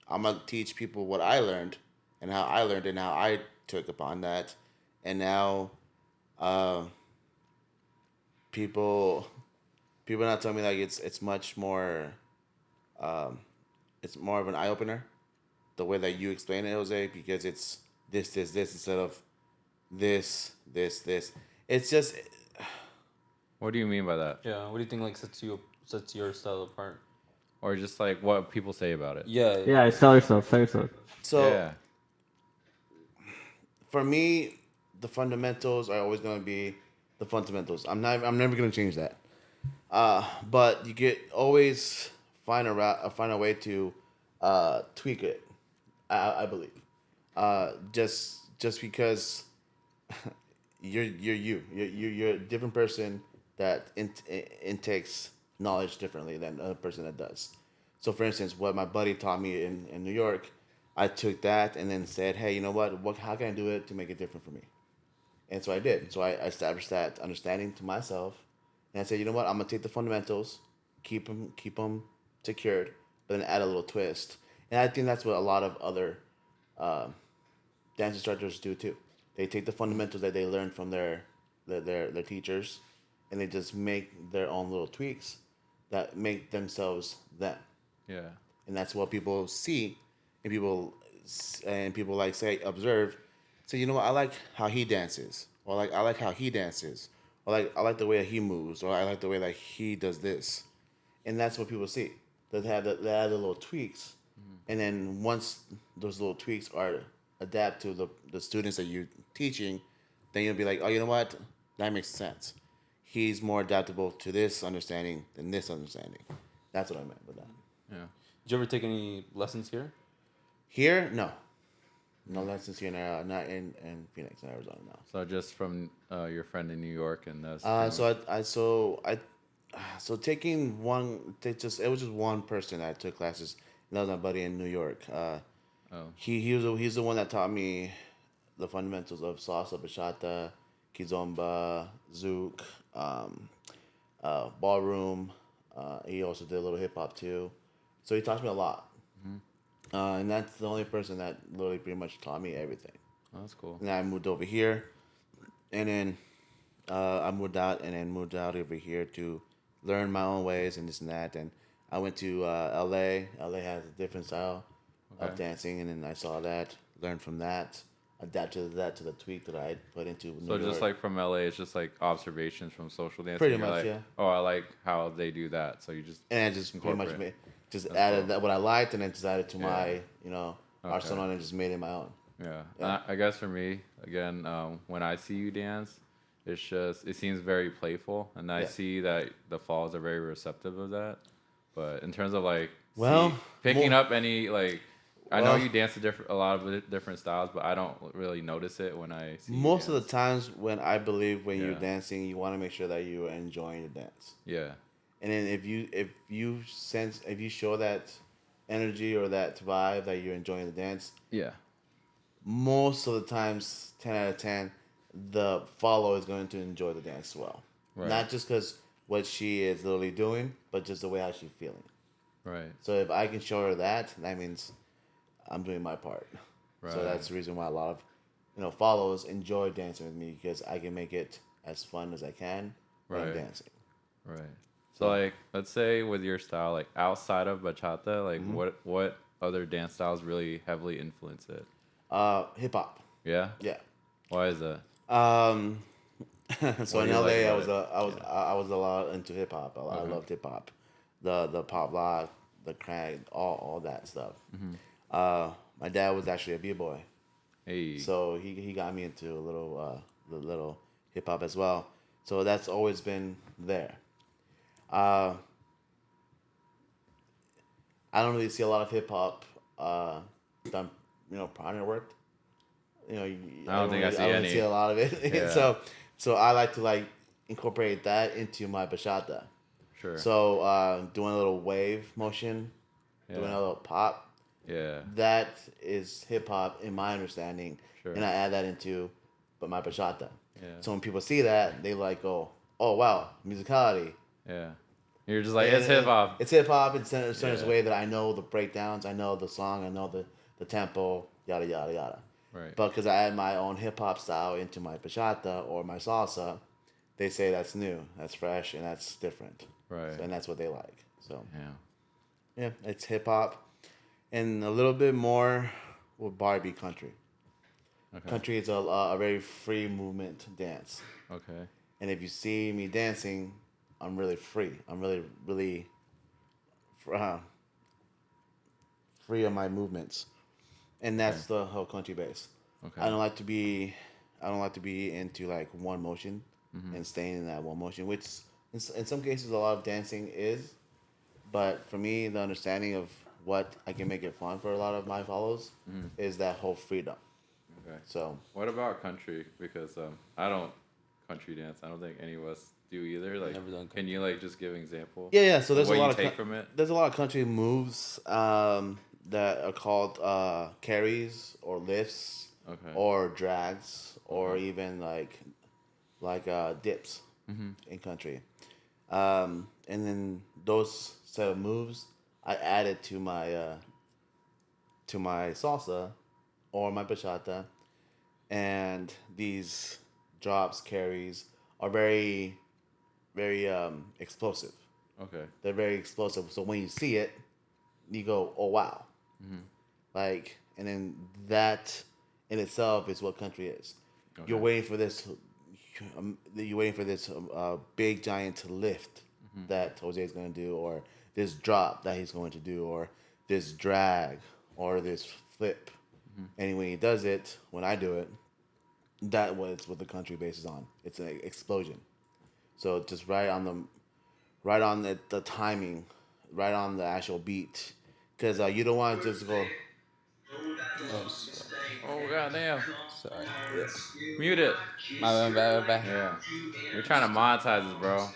I'm gonna teach people what I learned and how I learned and how I took upon that, and now uh, people people now tell me like it's much more it's more of an eye opener the way that you explain it, Jose, because it's this instead of this. It's just What do you mean by that? Yeah. What do you think like sets your style apart? Or just like what people say about it? Yeah. Yeah, sell yourself. Sell yourself. so. Yeah. For me, the fundamentals are always going to be the fundamentals. I'm never going to change that. But you get always find a way to tweak it. I believe. Just because you're a different person that intakes knowledge differently than a person that does. So, for instance, what my buddy taught me in New York, I took that and then said, hey, you know what? How can I do it to make it different for me? And so I did. So I established that understanding to myself, and I said, you know what? I'm gonna take the fundamentals, keep them secured, but then add a little twist. And I think that's what a lot of other uh, dance instructors do too. They take the fundamentals that they learned from their teachers, and they just make their own little tweaks that make themselves them. Yeah. And that's what people see, and people like say observe. So you know what? I like how he dances, or like I like how he dances, or like I like the way that he moves, or I like the way that he does this, and that's what people see. They have the little tweaks, and then once those little tweaks are adapt to the students that you're teaching, then you'll be like, oh, you know what? That makes sense. He's more adaptable to this understanding than this understanding. That's what I meant with that. Yeah. Did you ever take any lessons here? Here, no. No lessons here, not in Phoenix, Arizona, no. So just from your friend in New York, and that's So taking it was just one person that I took classes, and that was my buddy in New York. He's the one that taught me the fundamentals of salsa, bachata, kizomba, zouk, ballroom. He also did a little hip hop too, so he taught me a lot. And that's the only person that literally pretty much taught me everything. Oh, that's cool. And then I moved over here, and then I moved out over here to learn my own ways and this and that. And I went to L.A. L.A. has a different style of dancing, and then I saw that, learned from that, adapted that to the tweak that I put into New So York. just like from LA, it's just like observations from social dancing. Pretty You're much, like, yeah. oh, I like how they do that. So you just And I just pretty much incorporate. just That's added cool. that what I liked, and then just added to Yeah. my Okay. arsenal, and just made it my own. Yeah. Yeah. I guess for me, again, when I see you dance, it seems very playful, and I Yeah. see that the falls are very receptive of that. But in terms of like Well, picking up any like I know you dance a lot of different styles, but I don't really notice it when I see Most you of the times when you're Yeah. dancing, you want to make sure that you're enjoying the dance. Yeah. And then if you show that energy or that vibe that you're enjoying the dance, Yeah. most of the times, 10 out of 10, the follow is going to enjoy the dance as well. Right. Not just because what she is literally doing, but just the way how she's feeling. Right. So if I can show her that, that means I'm doing my part. Right. So that's the reason why a lot of follows enjoy dancing with me, because I can make it as fun as I can when I'm Right. dancing. Right. So like, let's say with your style, like outside of bachata, like what other dance styles really heavily influence it? Hip hop. Yeah. Yeah. Why is that? So What in do you like LA, about it? I was a lot into hip hop. I loved hip hop, the pop lock, the crank, all that stuff. My dad was actually a b-boy, Hey. so he got me into the little hip hop as well. So that's always been there. Uh, I don't really see a lot of hip hop done, partner work. I don't think I see I don't any. see a lot of it. Yeah. So I like to like incorporate that into my bachata. Sure. So doing a little wave motion, doing Yeah. a little pop, Yeah. that is hip hop in my understanding, Sure. and I add that into my bachata. Yeah. So when people see that, they like go, oh wow, musicality. Yeah. You're just like, And it's hip hop. It's hip hop in a certain Yeah. way that I know the breakdowns, I know the song, I know the tempo, yada yada yada. Right. But because I add my own hip hop style into my bachata or my salsa, they say that's new, that's fresh, and that's different. Right. And that's what they like. So Yeah. yeah, it's hip hop, and a little bit more will probably be country. Okay. Country is a very free movement dance, Okay. and if you see me dancing, I'm really free. I'm really uh, free of my movements, and that's the whole country base. Okay. I don't like to be into like one motion and staying in that one motion, which in some cases a lot of dancing is, but for me the understanding of what I can make it fun for a lot of my follows is that whole freedom. Okay. So What about country? Because I don't country dance. I don't think any of us do either. Like, Never done can you like just give an example? yeah. So there's What a lot you of take from it? there's a lot of country moves that are called carries or lifts Okay. or drags or even like dips Mm-hmm. in country. And then those set of moves I added to my salsa or my bachata, and these drops carries are very explosive. Okay. They're very explosive. So when you see it, you go, "Oh wow!" Mm-hmm. Like, and then that in itself is what country is. Okay. You're waiting for this. You're waiting for this big giant lift that Jose is going to do, or this drop that he's going to do, or this drag, or this flip. And when he does it, when I do it, that was what the country base is on. It's an explosion. So just right on the timing, right on the actual beat, because you don't want to just go. Oh goddamn! Sorry. Mute it. My bad. Yeah. We're trying to monetize this, bro.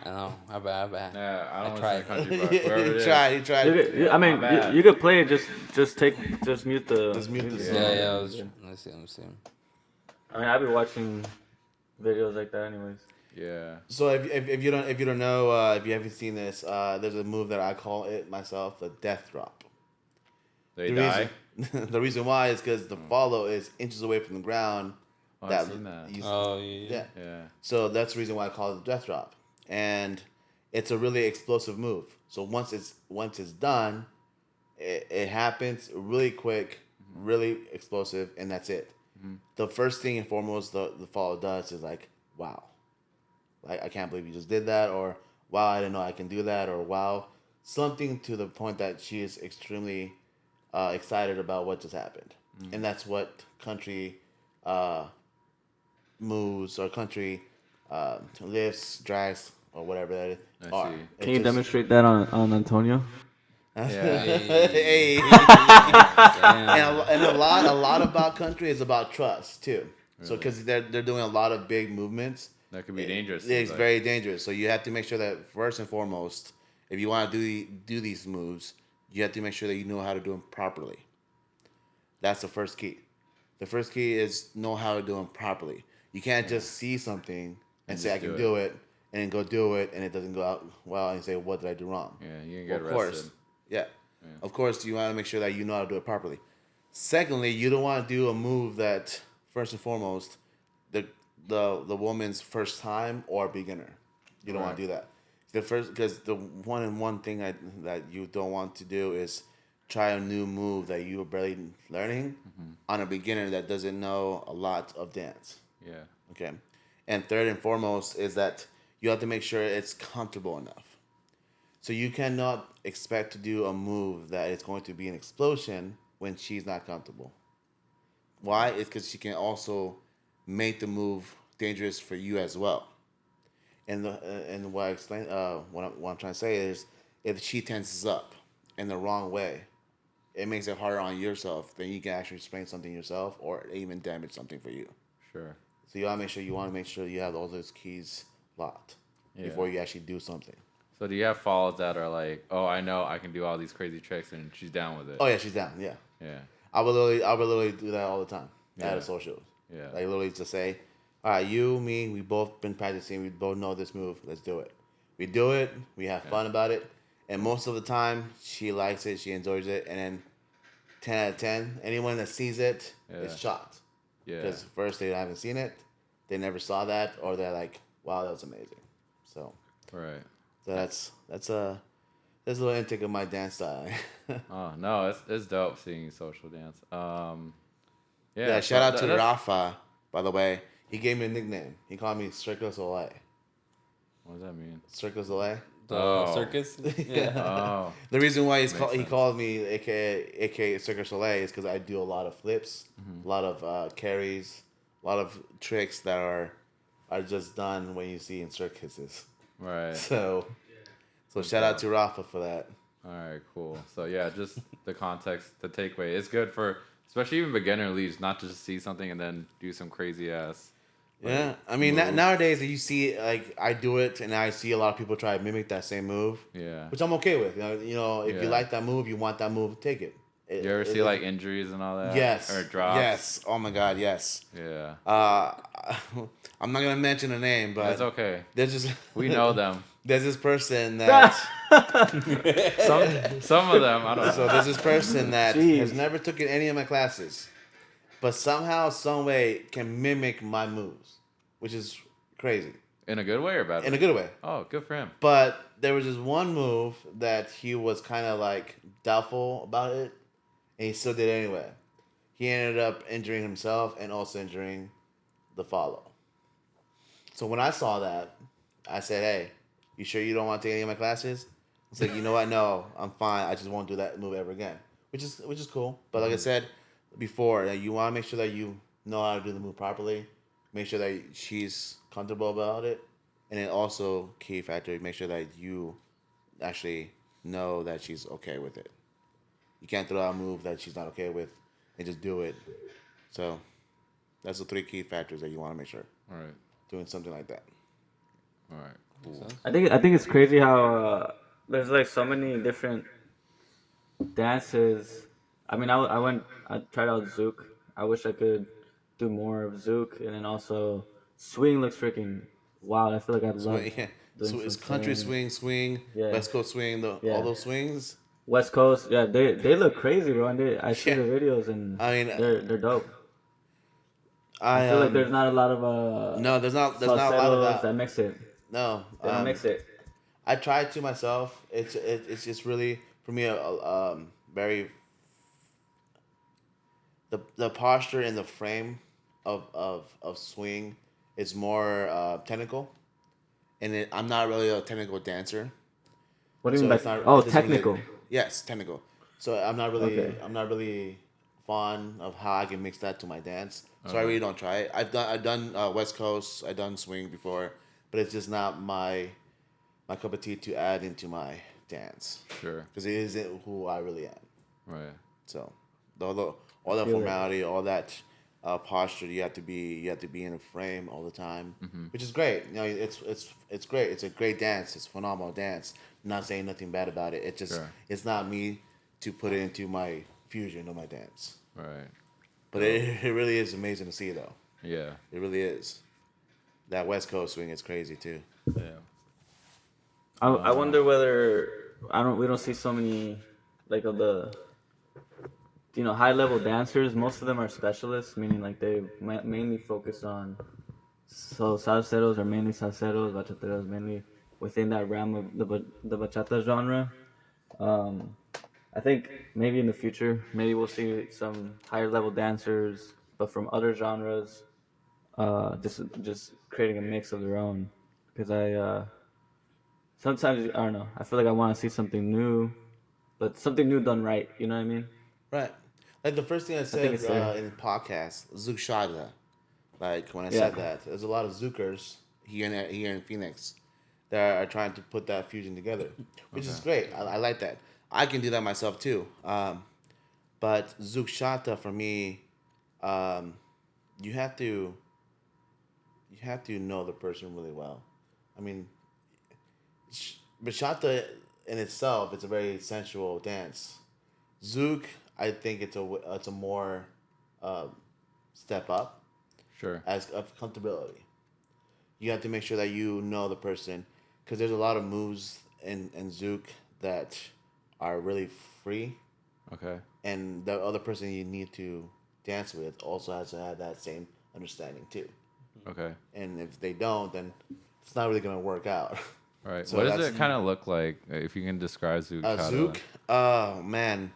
I know. My bad. Yeah. I don't I listen to tried. country, bro. Whoever it He is. tried. I mean, my bad. you could play it. Just mute the. Just mute the music. song. Yeah. Let's see. I mean, I've been watching videos like that, anyways. Yeah. So if you don't know, if you haven't seen this, there's a move that I call it myself, the death drop. They The die. reason, the reason why is because the follow is inches away from the ground. Oh, I've seen that. Oh yeah. Yeah. So that's the reason why I call it the death drop, and it's a really explosive move. So once it's done, it happens really quick, really explosive, and that's it. The first thing and foremost the follow does is like, wow, like I can't believe you just did that, or wow, I didn't know I can do that, or wow, something to the point that she is extremely excited about what just happened. And that's what country moves or country lifts, drags, or whatever that is. I are. see. It Can you just- demonstrate that on Antonio? Yeah. Hey. Damn. And a lot about country is about trust too. So Really? because they're doing a lot of big movements, That could be dangerous. it's like, very dangerous. So you have to make sure that first and foremost, if you want to do these moves, you have to make sure that you know how to do them properly. That's the first key. The first key is know how to do them properly. You can't just see something and And say I just can do do it, and then go do it, and it doesn't go out well, and say what did I do wrong? Yeah, you can Well, get of arrested. course, yeah. Of course, you want to make sure that you know how to do it properly. Secondly, you don't want to do a move that first and foremost, the the woman's first time or beginner. You don't want to Right. do that. The first because the one thing that you don't want to do is try a new move that you are barely learning on a beginner that doesn't know a lot of dance. Yeah. Okay. And third and foremost is that you have to make sure it's comfortable enough. So you cannot expect to do a move that is going to be an explosion when she's not comfortable. Why? It's because she can also make the move dangerous for you as well. And what I explain, what I'm trying to say is, if she tenses up in the wrong way, it makes it harder on yourself. Then you can actually sprain something yourself, or even damage something for you. Sure. So you want to make sure you have all those keys locked Yeah. before you actually do something. So do you have follows that are like, oh, I know I can do all these crazy tricks, and she's down with it? Oh yeah, she's down. Yeah, Yeah. I would literally do that all the time at Yeah. a social. Yeah. Like literally just say, all right, you, me, we both been practicing. We both know this move. Let's do it. We do it. We have fun about it. And most of the time, she likes it. She enjoys it. And then 10 out of 10, anyone that sees it is Yeah. shocked. Yeah. Because first, they haven't seen it. They never saw that. Or they're like, wow, that was amazing. So, Right. that's a little intake of my dance style. Oh no, it's dope seeing social dance. Yeah. Yeah, so shout out to that's- Rafa, by the way. He gave me a nickname. He called me Cirque Soleil. What does that mean? Cirque Soleil. The Oh. circus? Yeah. Oh. The reason why he sense. called me aka Cirque Soleil is because I do a lot of flips, a lot of carries, a lot of tricks that are just done when you see in circuses. Right. So shout out to Rafa for that. All right. Cool. So yeah, just the context, the takeaway. It's good for especially even beginner leads, not to just see something and then do some crazy ass. Yeah, I mean move. nowadays you see like I do it and I see a lot of people try to mimic that same move, Yeah. which I'm okay with. You know, if you Yeah. like that move, you want that move, take it. You ever see like injuries and all that? Yes. Or drops? Yes. Oh my God. Yes. Yeah. I'm not gonna mention a name, but That's okay. there's just We know them. there's this person that Some of them, I don't know. so there's this person that Jeez. has never taken any of my classes, but somehow, some way can mimic my moves, which is crazy In a good way or bad way? in a good way. Oh, good for him. But there was just one move that he was kind of like doubtful about it, and he still did it anyway. He ended up injuring himself and also injuring the follow. So when I saw that, I said, "Hey, you sure you don't want to take any of my classes?" He's like, "You know what? No, I'm fine. I just won't do that move ever again." Which is cool. But like I said before, that you want to make sure that you know how to do the move properly. Make sure that she's comfortable about it, and then also key factor, make sure that you actually know that she's okay with it. You can't throw out a move that she's not okay with and just do it. So that's the 3 key factors that you want to make sure All right. doing something like that. All right. Cool. I think it's crazy how there's like so many different dances. I mean, I tried out Zouk. I wish I could do more of Zouk, and then also swing looks freaking wild. I feel like I'd love. Yeah. doing So it's some country swing, Yeah. West Coast swing, Yeah. all those swings. West Coast, yeah, they look crazy, bro. And I see Yeah. the videos, and I mean, they're dope. I I feel like there's not a lot of no, there's not a lot of Sauceros that that. mix it. No, They don't mix it. I tried to myself. It's just really for me a very the posture and the frame of swing is more technical, and I'm not really a technical dancer. What do you So mean it's by not- oh it doesn't really- technical? Yes, technical. So Okay. I'm not really fond of how I can mix that to my dance. So I Uh-huh. really don't try it. I've done West Coast. I've done swing before, but it's just not my cup of tea to add into my dance. Sure. Because it isn't who I really am. Right. So, all that Feel it. formality, all that posture, you have to be in a frame all the time, Mm-hmm. which is great. You know, it's great. It's a great dance. It's a phenomenal dance. I'm not saying nothing bad about it. It just Sure. it's not me to put it into my fusion or my dance. Right. But it really is amazing to see though. Yeah. It really is. That West Coast swing is crazy too. Yeah. I wonder whether we don't see so many like of the high level dancers. Most of them are specialists, meaning like they mainly focus on salseros are mainly salseros, bachateros mainly within that realm of the bachata genre. Um, I think maybe in the future, maybe we'll see some higher level dancers, but from other genres, just creating a mix of their own. Because sometimes I don't know, I feel like I want to see something new, but something new done right. You know what I mean? Right. Like the first thing I I think said it's there. in the podcast, Zoukchata. Like when I Yeah. said that, there's a lot of Zookers here in Phoenix that are trying to put that fusion together, which is great. I like that. I can do that myself too. But Zoukchata for me, um, you have to know the person really well. I mean, bachata in itself, it's a very sensual dance. Zouk, I think it's a more uh, step up Sure. as of comfortability. You have to make sure that you know the person because there's a lot of moves in Zouk that are really free, Okay. and the other person you need to dance with also has to have that same understanding too. Okay. And if they don't, then it's not really gonna work out. All right. So What does that's it kind of look like if you can describe Zoukchata? Zouk. Oh man,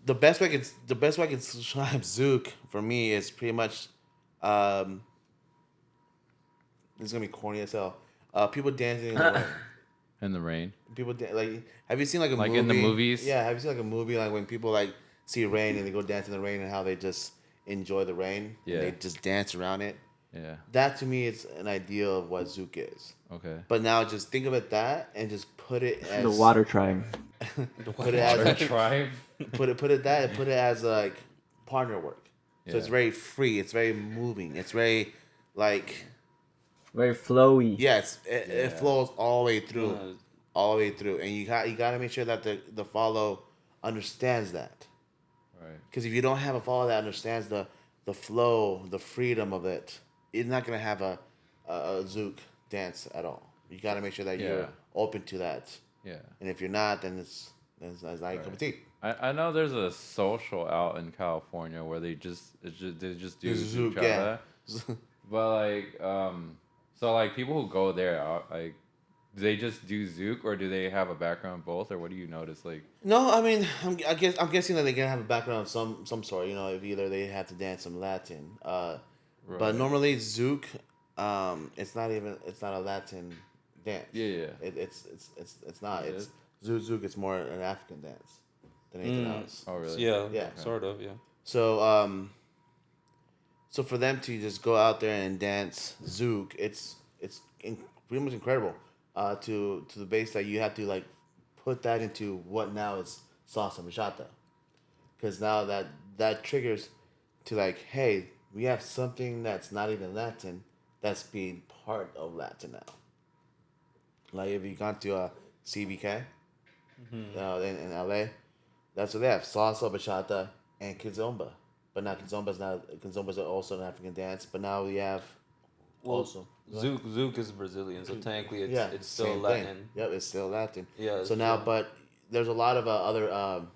the best way I can describe Zouk for me is pretty much this is gonna be corny as hell. People dancing in the rain. In the rain? Like, have you seen like a Like movie? in the movies? Yeah, have you seen like a movie like when people like see rain and they go dance in the rain and how they just enjoy the rain? Yeah. And they just dance around it. Yeah. That to me is an idea of what Zouk is. Okay. But now just think of it that and just put it as The water tribe. put it as Water like, tribe? put it that and put it as like partner work. So it's Yeah. very free. It's very moving. It's very like Very flowy. yes, it Yeah. flows all the way through, Uh, all the way through, and you got to make sure that the follow understands that. Right. Because if you don't have a follow that understands the flow, the freedom of it, it's not gonna have a Zouk dance at all. You got to make sure that Yeah. you're open to that, Yeah. and if you're not, then it's not a cup of tea. I know there's a social out in California where they just do There's Zouk, Zoukchata. yeah. But like so like people who go there like do they just do Zouk or do they have a background in both or what do you notice like No, I mean, I'm guessing that they can have a background of some sort. You know, if either they have to dance some Latin, but Right. normally Zouk, it's not a Latin dance. Yeah. It's not. It It's is? Zouk. It's more an African dance than anything else. Oh really? yeah, Yeah. sort of, yeah. So so for them to just go out there and dance Zouk, it's pretty much incredible. To the base that you have to like put that into what now is salsa and bachata, because now that triggers to like, hey, we have something that's not even Latin that's being part of Latin now. Like if you gone to CBK in LA, that's what they have: salsa, bachata, and kizomba. But now kizomba's also an African dance. But now we have also Zouk is Brazilian, so technically it's still same Latin. thing. Yep, it's still Latin. Yeah, So now, so- but there's a lot of other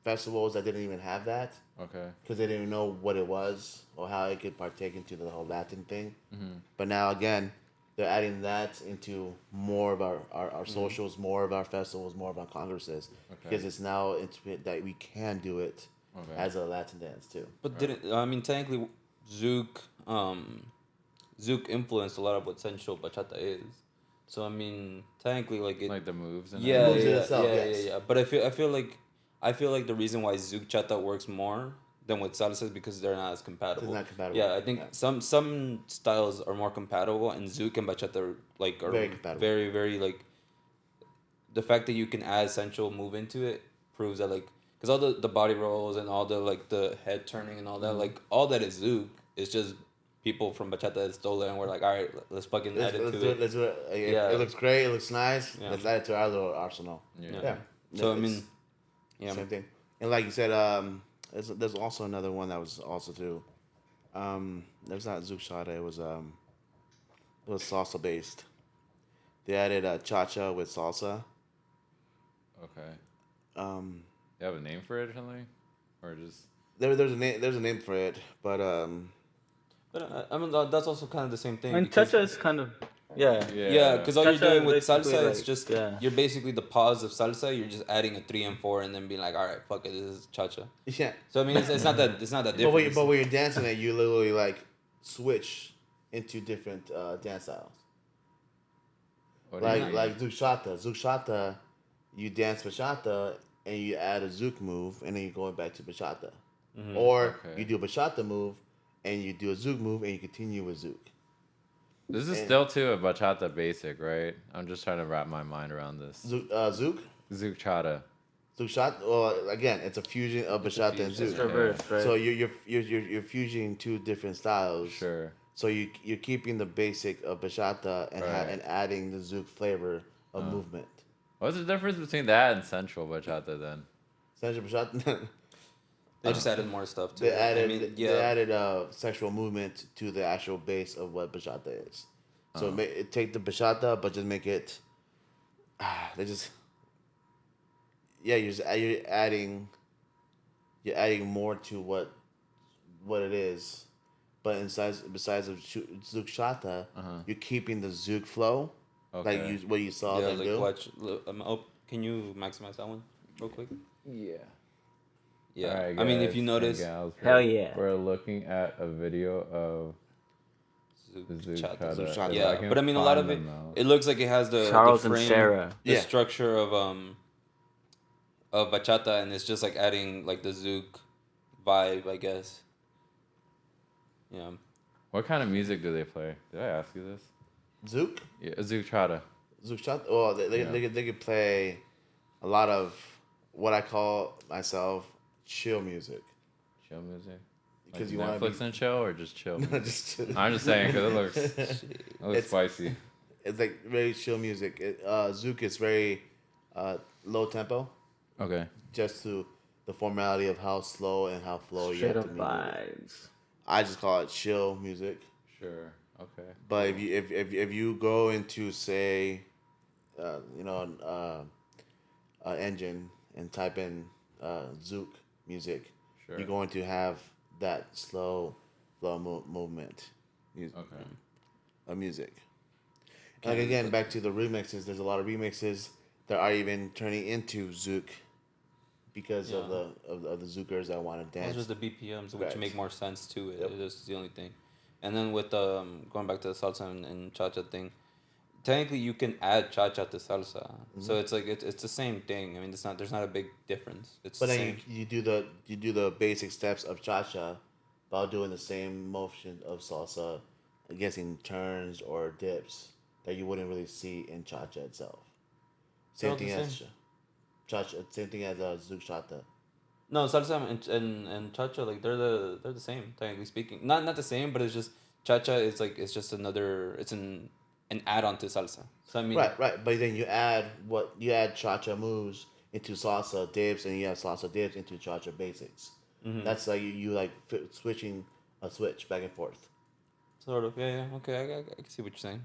festivals that didn't even have that Okay. because they didn't even know what it was or how it could partake into the whole Latin thing. Mm-hmm. But now again, they're adding that into more of our socials, more of our festivals, more of our congresses Okay. because it's now into it that we can do it Okay. as a Latin dance too. But technically Zouk influenced a lot of what sensual bachata is. So I mean, technically, like it. Like the moves and Yeah, moves in yeah, itself, yeah, yes. yeah. But I feel like the reason why Zoukchata works more than with salsa is because they're not as compatible. They're not compatible. Yeah, I think Yeah. some styles are more compatible, and Zouk and bachata are Very compatible. very very like the fact that you can add sensual move into it proves that, like, because all the body rolls and all the, like, the head turning and all that, like, all that is Zouk. It's just people from Bachata that stole it and we're like, all right, let's fucking add it to it. Let's do it. Yeah. It looks great. It looks nice. Yeah. Let's add it to our little arsenal. Yeah. So, I It's mean, yeah. same thing. And like you said, there's also another one that was also too. It was not Zoukchata. It was salsa based. They added cha-cha with salsa. Okay. Um, You have a name for it or something, or just there's a name for it, but But I mean, that's also kind of the same thing. I mean, because- cha-cha is kind of yeah. Yeah, because all you're Cha-cha doing is with basically salsa is like- just yeah. you're basically the pause of salsa. You're just adding a 3 and 4, and then being like, all right, fuck it, this is cha-cha. yeah. So I mean, it's not that different. But when you're dancing it, you literally like switch into different dance styles. what do you mean? Like Zoukchata. Zoukchata, you dance bachata and you add a Zouk move, and then you're going back to bachata. Or Okay. you do a bachata move and you do a Zouk move and you continue with Zouk. This is still too a bachata basic, right? I'm just trying to wrap my mind around this. Zouk? Zoukchata. Zoukchata. Well, again, it's a fusion of bachata and It's Zouk. reversed, right? So you're fusing two different styles. Sure. So you're keeping the basic of bachata and Right. and adding the Zouk flavor of movement. What's the difference between that and central bachata then? Central bachata. They just added more stuff to They it. added I mean, they added sexual movement to the actual base of what bachata is. So take the bachata, but just make it. They just. Yeah, you're adding more to what it is, but besides of Zoukchata, you're keeping the Zouk flow, like Okay. what you saw yeah, them like do. watch. Can you maximize that one real quick? Yeah. Yeah. Alright, I mean, if guys you and notice, gals, Hell yeah. We're looking at a video of Zoukchata. Zoukchata. If Yeah, can but I mean, a lot of find it. them out. It looks like it has the Charles the and frame, Sarah. the Yeah. structure of bachata, and it's just like adding like the Zouk vibe, I guess. Yeah. What kind of music do they play? Did I ask you this? Zouk, Yeah, Zoukchata. Zoukchata. Well, Yeah. they could play a lot of what I call myself chill music. Chill music. Because Like you want Netflix to and chill or just chill? music? just chill. I'm just saying because it looks spicy. It's like very chill music. Zouk is very low tempo, Okay. just to the formality of how slow and how flow you Straight have to up move it. vibes. I just call it chill music. Sure. Okay. But if you go into say, engine and type in Zouk music, Sure. you're going to have that slow flow movement Okay. of music. Like again, back to the remixes. There's a lot of remixes that are even turning into Zouk because of the Zoukers that want to It's dance. just the BPMs, which Right. make more sense to it. Yep. That's the only thing. And then with going back to the salsa and cha-cha thing, technically you can add cha-cha to salsa. Mm-hmm. So it's like it's the same thing. I mean, there's not a big difference. It's But the then same. you do the basic steps of cha-cha while doing the same motion of salsa, I guess in turns or dips that you wouldn't really see in cha-cha itself. They're Same all thing the as same. cha-cha. Same thing as Zoukchata. No, salsa and cha-cha, like they're the same, technically speaking. Not the same, but it's just cha-cha is like it's just another it's an add-on to salsa. So I mean, Right. But then you add cha-cha moves into salsa dips, and you have salsa dips into cha-cha basics. Mm-hmm. That's like you like switching a switch back and forth. sort of, yeah. Okay, I can see what you're saying.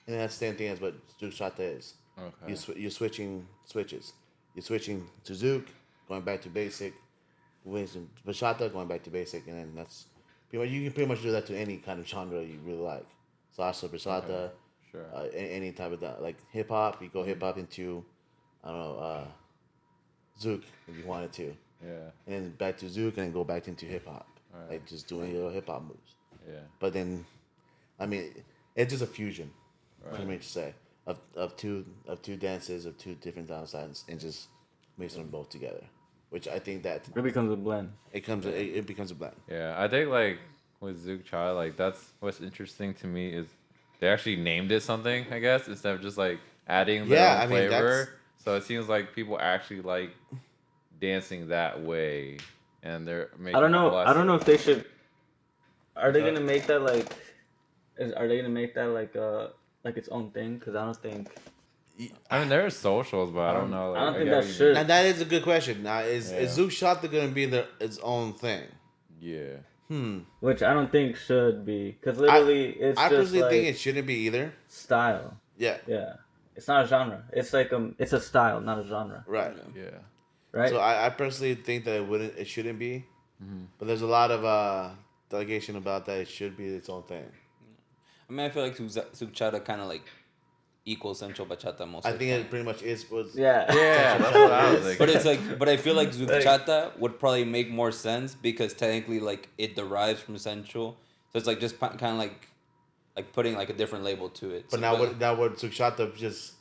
And that's the same thing as what Zoukchata is. Okay. You're switching switches. You're switching to Zouk, going back to basic. With bachata, going back to basic, and then that's pretty much, you can pretty much do that to any kind of genre you really like. Salsa, bachata, Okay. Sure. any type of that. Like hip hop, you go hip hop into, I don't know, Zouk if you wanted to, Yeah. and then back to Zouk, and then go back into hip hop, Alright. like just doing your hip hop moves. Yeah. But then, I mean, it's just a fusion, Right. pretty much say, of two dances of two different styles, and just mixing them both together. Which I think that It becomes a blend. it becomes a blend. Yeah, I think like with Zoukchata, like that's what's interesting to me is they actually named it something, I guess, instead of just like adding their Yeah, own I mean, flavor. So it seems like people actually like dancing that way, and they're making. I don't know. I don't know if they should. Are they What's gonna up? make that like? Are they gonna make that like its own thing? Because I don't think. I mean, there's socials, but I don't know. Like, I don't think get that what you should. Now that is a good question. Now is Yeah. Zoukchata gonna be its own thing? mean. Which I don't think should be. Because literally, it's I just personally like think it shouldn't be either. style. Yeah. Yeah, it's not a genre. It's like it's a style, not a genre. Right. Yeah. Right. So I personally think that it shouldn't be, but there's a lot of delegation about that. It should be its own thing. I mean, I feel like Zoukchata kind of like equals Central Bachata most. I of the think time. it pretty much is. yeah. Yeah, that's what I was thinking. But it's like, but I feel like Zoukchata would probably make more sense because technically, like, it derives from Central, so it's like just kind of like putting like a different label to it. But So, now would Zoukchata just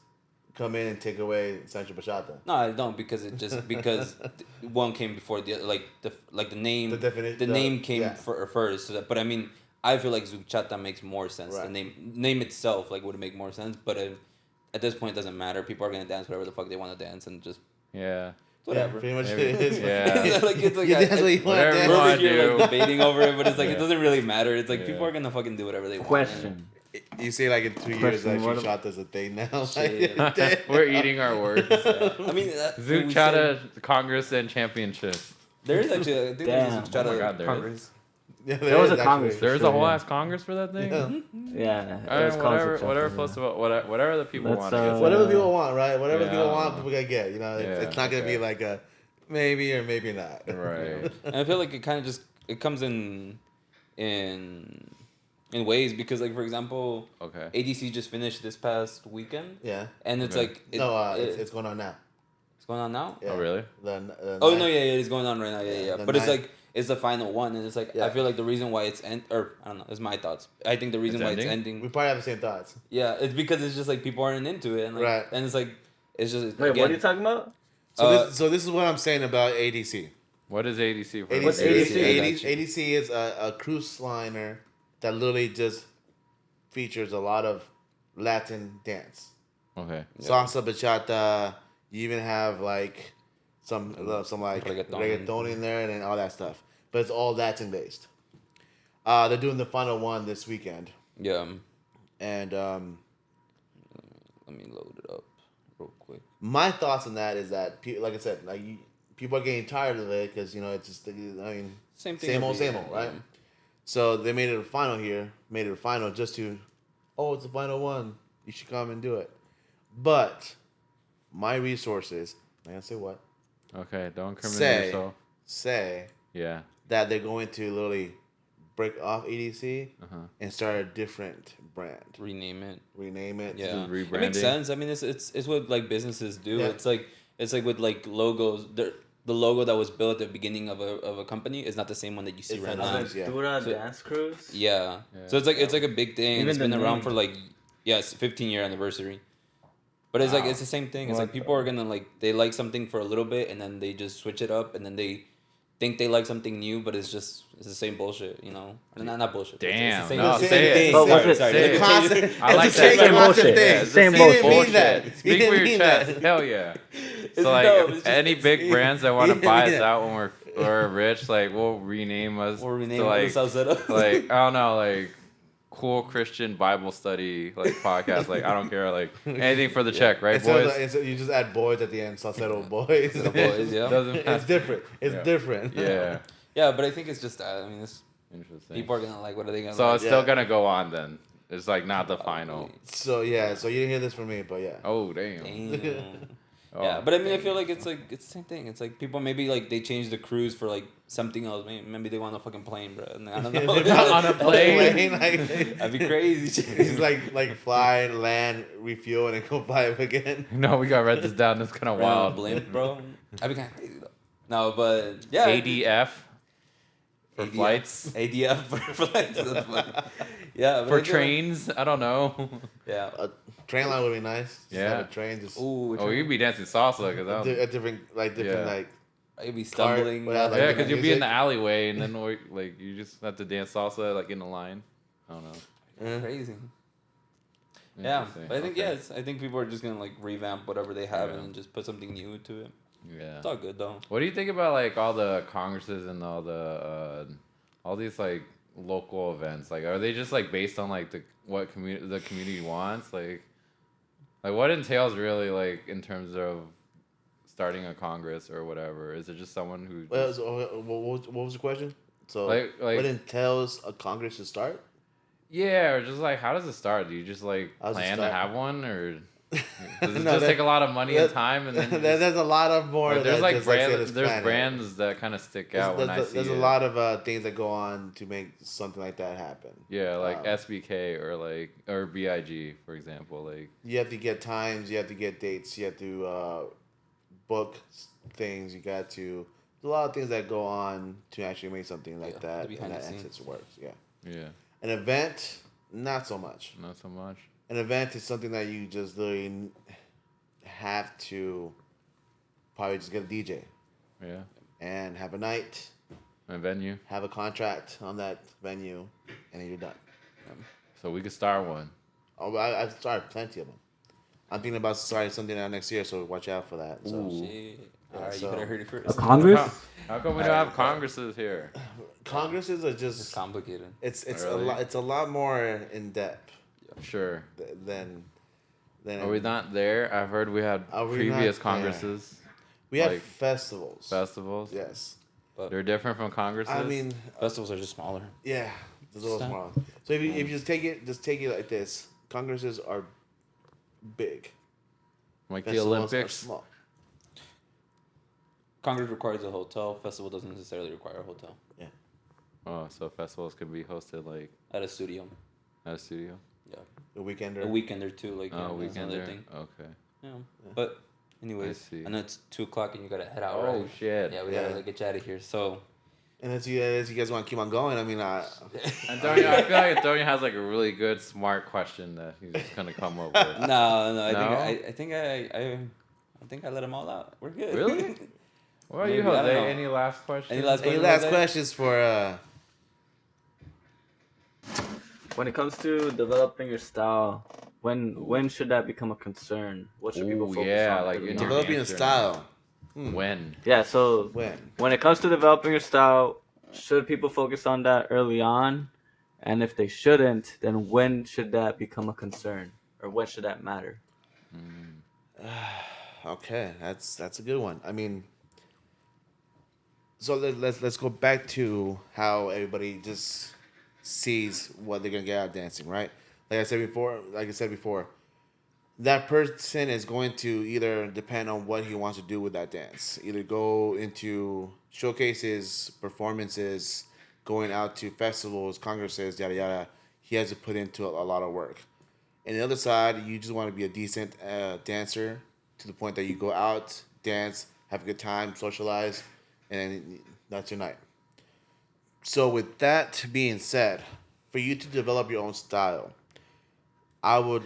come in and take away Central Bachata? no, I don't because it just because one came before the other, like the name, The definition, the name came yeah. first. So that, but I mean, I feel like Zoukchata makes more sense. Right. The name itself like would make more sense, but at this point, it doesn't matter. People are gonna dance whatever the fuck they want to dance and just Yeah. whatever. Yeah, pretty much Maybe. it is. Yeah. Like it's like You dance what you want to whatever dance. you we're wanna over here do. like debating over it, but it's like Yeah. it doesn't really matter. It's like Yeah. people are gonna fucking do whatever they want. Question. You say like in 2 years, Question, like what Zoukchata's a thing now. Shit. We're eating our words. I mean, Zoukchata Congress and Championships. there is actually I think Damn. there's a Zoukchata Oh my God, there is. Congress. Yeah, There was is a Congress. actually. There's sure, a whole yeah. ass Congress for that thing. Yeah. I it's mean, called whatever, Zoukchata, whatever, yeah. festival, whatever the people Let's, want. I guess. Whatever people want, right? Whatever Yeah. people want, people gonna get. You know, Yeah, it's not gonna be okay. like a maybe or maybe not. Right. And I feel like it kind of just it comes in ways because like for example, Okay. ADC just finished this past weekend, Yeah. and it's Okay. like It's going on now. it's going on now. Yeah. Oh, really? Oh no, yeah, it's going on right now. Yeah. the But it's ninth. like it's the final one, and it's like Yeah. I feel like the reason why it's or I don't know, it's my thoughts. I think the reason It's why ending? it's ending, We probably have the same thoughts. yeah, it's because it's just like people aren't into it, and like, Right. and it's like it's just Wait, again, what are you talking about? So this is what I'm saying about ADC. What is ADC for? What's ADC, ADC? ADC is a cruise liner that literally just features a lot of Latin dance. Okay. Salsa, bachata. You even have like some like Reggaeton. reggaeton in there and then all that stuff. But it's all Latin based. They're doing the final one this weekend, yeah. and Let me load it up real quick. my thoughts on that is that, like I said, people are getting tired of it because it's just Same thing. same every old, year, right? yeah. So they made it a final here. Made it a final just to, it's the final one. You should come and do it. But my resources, I can't say what, Okay. Don't incriminate Say. yourself. say Yeah. that they're going to literally break off EDC Uh-huh. and start a different brand, Rename it. rename it. Yeah, Just it makes rebranding. sense. I mean, it's what like businesses do. Yeah. It's like with like logos. The logo that was built at the beginning of a company is not the same one that you see It's right not now. the same. Yeah. Dura So- Dance Cruise. Yeah. Yeah. So it's like a big thing. Even It's the been around name. for like it's 15-year anniversary. But it's like Wow. it's the same thing. It's What like people are gonna like they like something for a little bit and then they just switch it up and then they think they like something new, but it's the same bullshit, you know? Not bullshit. but Damn. It's the same, No, it's the say same it. thing. But was it- Sorry. say Let me it. change Concept- it. I like it's the that. same bullshit. concept thing. Yeah, it's the Same same bullshit. Mean that. bullshit. He Speak didn't for your mean chest. that. Hell yeah. It's- So like, no, it's just- any big it's- brands that want to buy us Yeah. out when we're rich, like we'll rename us. Or rename to, it like, Sauceros. like I don't know, like cool Christian Bible study like podcast. Like I don't care, like anything for the check, right, boys? You just add boys at the end, Sauceros boys. The boys, yeah. Doesn't It's different. It's Yeah. different. Yeah, Yeah, but I think it's just I mean, it's, interesting. people are gonna like what are they gonna So like? it's still Yeah. gonna go on then. It's like not the final. So yeah, so you didn't hear this from me, but yeah. Oh damn. Damn. Oh, Yeah, but I mean, I damn. feel like it's the same thing. It's like people maybe like they change the cruise for like something else. Maybe they want a fucking plane, bro. And I don't know. On a plane? like, That'd be crazy. it's like fly, land, refuel, and then go fly up again. No, we gotta write this down. It's kind of Bro, wild. blimp, bro. That'd be kind of crazy though. No, but yeah. ADF for ADF. flights. ADF for flights. That's funny. Yeah, but For I feel like- trains, I don't know. Yeah. A train line would be nice. Just Yeah. have a train, just Ooh. Oh, you'd be dancing salsa because a different Yeah. like. I'd be Car- stumbling. without, like, yeah, different because you'll be in the music. alleyway and then like you just have to dance salsa like in the line. I don't know. eh. Crazy. Yeah, Interesting. but I think Okay. I think people are just gonna like revamp whatever they have Yeah. and just put something new to it. Yeah. It's all good though. What do you think about like all the congresses and all these like local events? Like, are they just like based on like the community wants? Like what entails really like in terms of starting a congress or whatever? Is it just someone who Well, just, what was the question? So, like what entails a Congress to start? yeah, or just like how does it start? Do you just like How does it plan to start? have one, or does it No, just take a lot of money and that- time and then you just, there's a lot of more. like, there's that like just, like, say, brands, there's planet. brands that kind of stick out when I see There's it. a lot of things that go on to make something like that happen. Yeah, like SBK or BIG, for example. Like You have to get times, you have to get dates, you have to book things. You got to. There's a lot of things that go on to actually make something like that, the and behind that the scenes. essence works. Yeah, yeah, an event, not so much. not so much. An event is something that you just literally have to probably just get a DJ Yeah, and have a night, a venue. have a contract on that venue, and then you're done. So we could start one. Oh, I've started plenty of them. I'm thinking about starting something out next year, so watch out for that. So. Ooh. Shit. Yeah, Alright, so- you better heard it A first. Congress? How come we don't have congresses here? Congresses are It's just complicated. it's Really? a lot more in depth Sure. than Are we not there? I've heard we had Are we previous not there? congresses, we have like, festivals. festivals. Yes, They're different from congresses. I mean, Festivals are just smaller. yeah, there's always Stop. more. So if you just take it like this, congresses are big. like the Festivals are Olympics. small. Congress requires a hotel. Festival doesn't necessarily require a hotel. Oh, so festivals can be hosted like At a studio. at a studio. A weekender. A weekend or two, like Oh, that's weekend another there. thing. Okay. Yeah. But anyways, see. I know it's 2:00 and you gotta head out. Oh right? shit. Yeah, we Yeah. gotta like, get you out of here. So And as you guys want to keep on going, I mean, Antonio, I feel like Antonio has like a really good, smart question that he's just gonna come up with. no, No? I think I let them all out. We're good. Really? What are you, Maybe, I don't Jose? know. Any last questions? Any last any questions, last Jose? questions for? When it comes to developing your style, when should that become a concern? What should people Ooh, focus yeah, on? like early in on? your Developing a answer. style. When? Yeah, so When? it comes to developing your style, should people focus on that early on? And if they shouldn't, then when should that become a concern? Or when should that matter? Okay, that's a good one. I mean, so let's go back to how everybody just sees what they're gonna get out of dancing, right? Like I said before, that person is going to either depend on what he wants to do with that dance. Either go into showcases, performances, going out to festivals, congresses, yada yada. He has to put into a lot of work. And the other side, you just want to be a decent dancer to the point that you go out, dance, have a good time, socialize, and then that's your night. So with that being said, for you to develop your own style, I would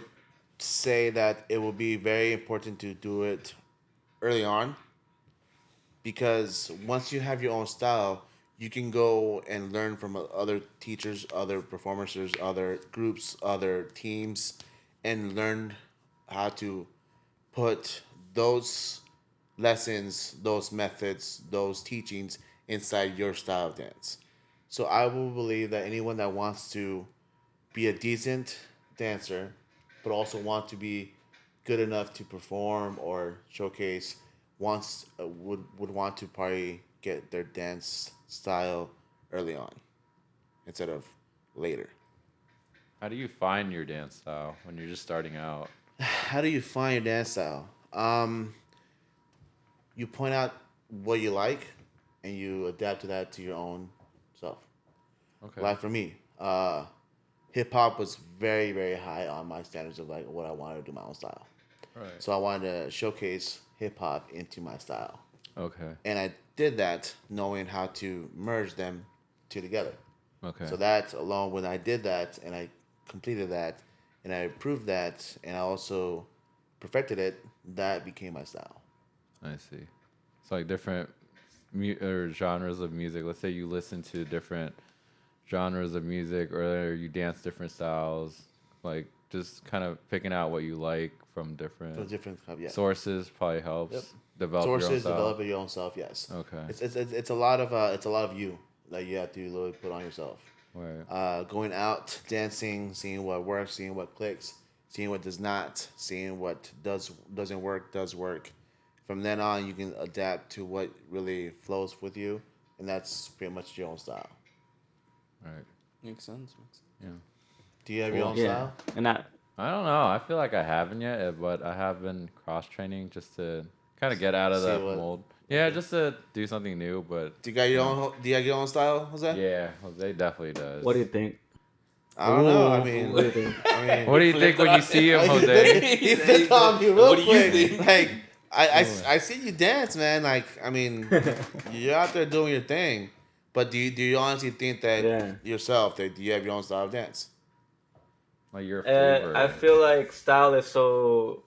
say that it will be very important to do it early on, because once you have your own style, you can go and learn from other teachers, other performers, other groups, other teams, and learn how to put those lessons, those methods, those teachings inside your style of dance. So I will believe that anyone that wants to be a decent dancer, but also want to be good enough to perform or showcase, wants would want to probably get their dance style early on instead of later. How do you find your dance style when you're just starting out? How do you find your dance style? You point out what you like, and you adapt to that to your own self. Okay. Like for me, hip hop was very, very high on my standards of like what I wanted to do my own style. Right. So I wanted to showcase hip hop into my style, Okay. and I did that knowing how to merge them two together. Okay. So that alone, when I did that and I completed that and I improved that and I also perfected it, that became my style. I see. It's like different or genres of music. Let's say you listen to different genres of music, or you dance different styles. Like just kind of picking out what you like from The different different sources probably helps Yep. develop your own sources, style. develop your own self. Yes. Okay. It's a lot of you that you have to really put on yourself. Right. Going out, dancing, seeing what works, seeing what clicks, seeing what does not, seeing what doesn't work, does work. From then on, you can adapt to what really flows with you, and that's pretty much your own style. Right. Makes sense. Yeah. Do you have your own Yeah, style? and I don't know. I feel like I haven't yet, but I have been cross training just to kind of get out of See that what- mold. Yeah, just to do something new. But Do you got your own? Do you have your own style, Jose? yeah, Jose definitely does. what do you think? I don't know. I Ooh, mean, what do you think? What do you think when you see him, Jose? He flipped on me real What do you quick. think? Like I see you dance, man. Like I mean, you're out there doing your thing. But do you honestly think that Yeah. yourself that do you have your own style of dance? Like your favorite? I feel like style is so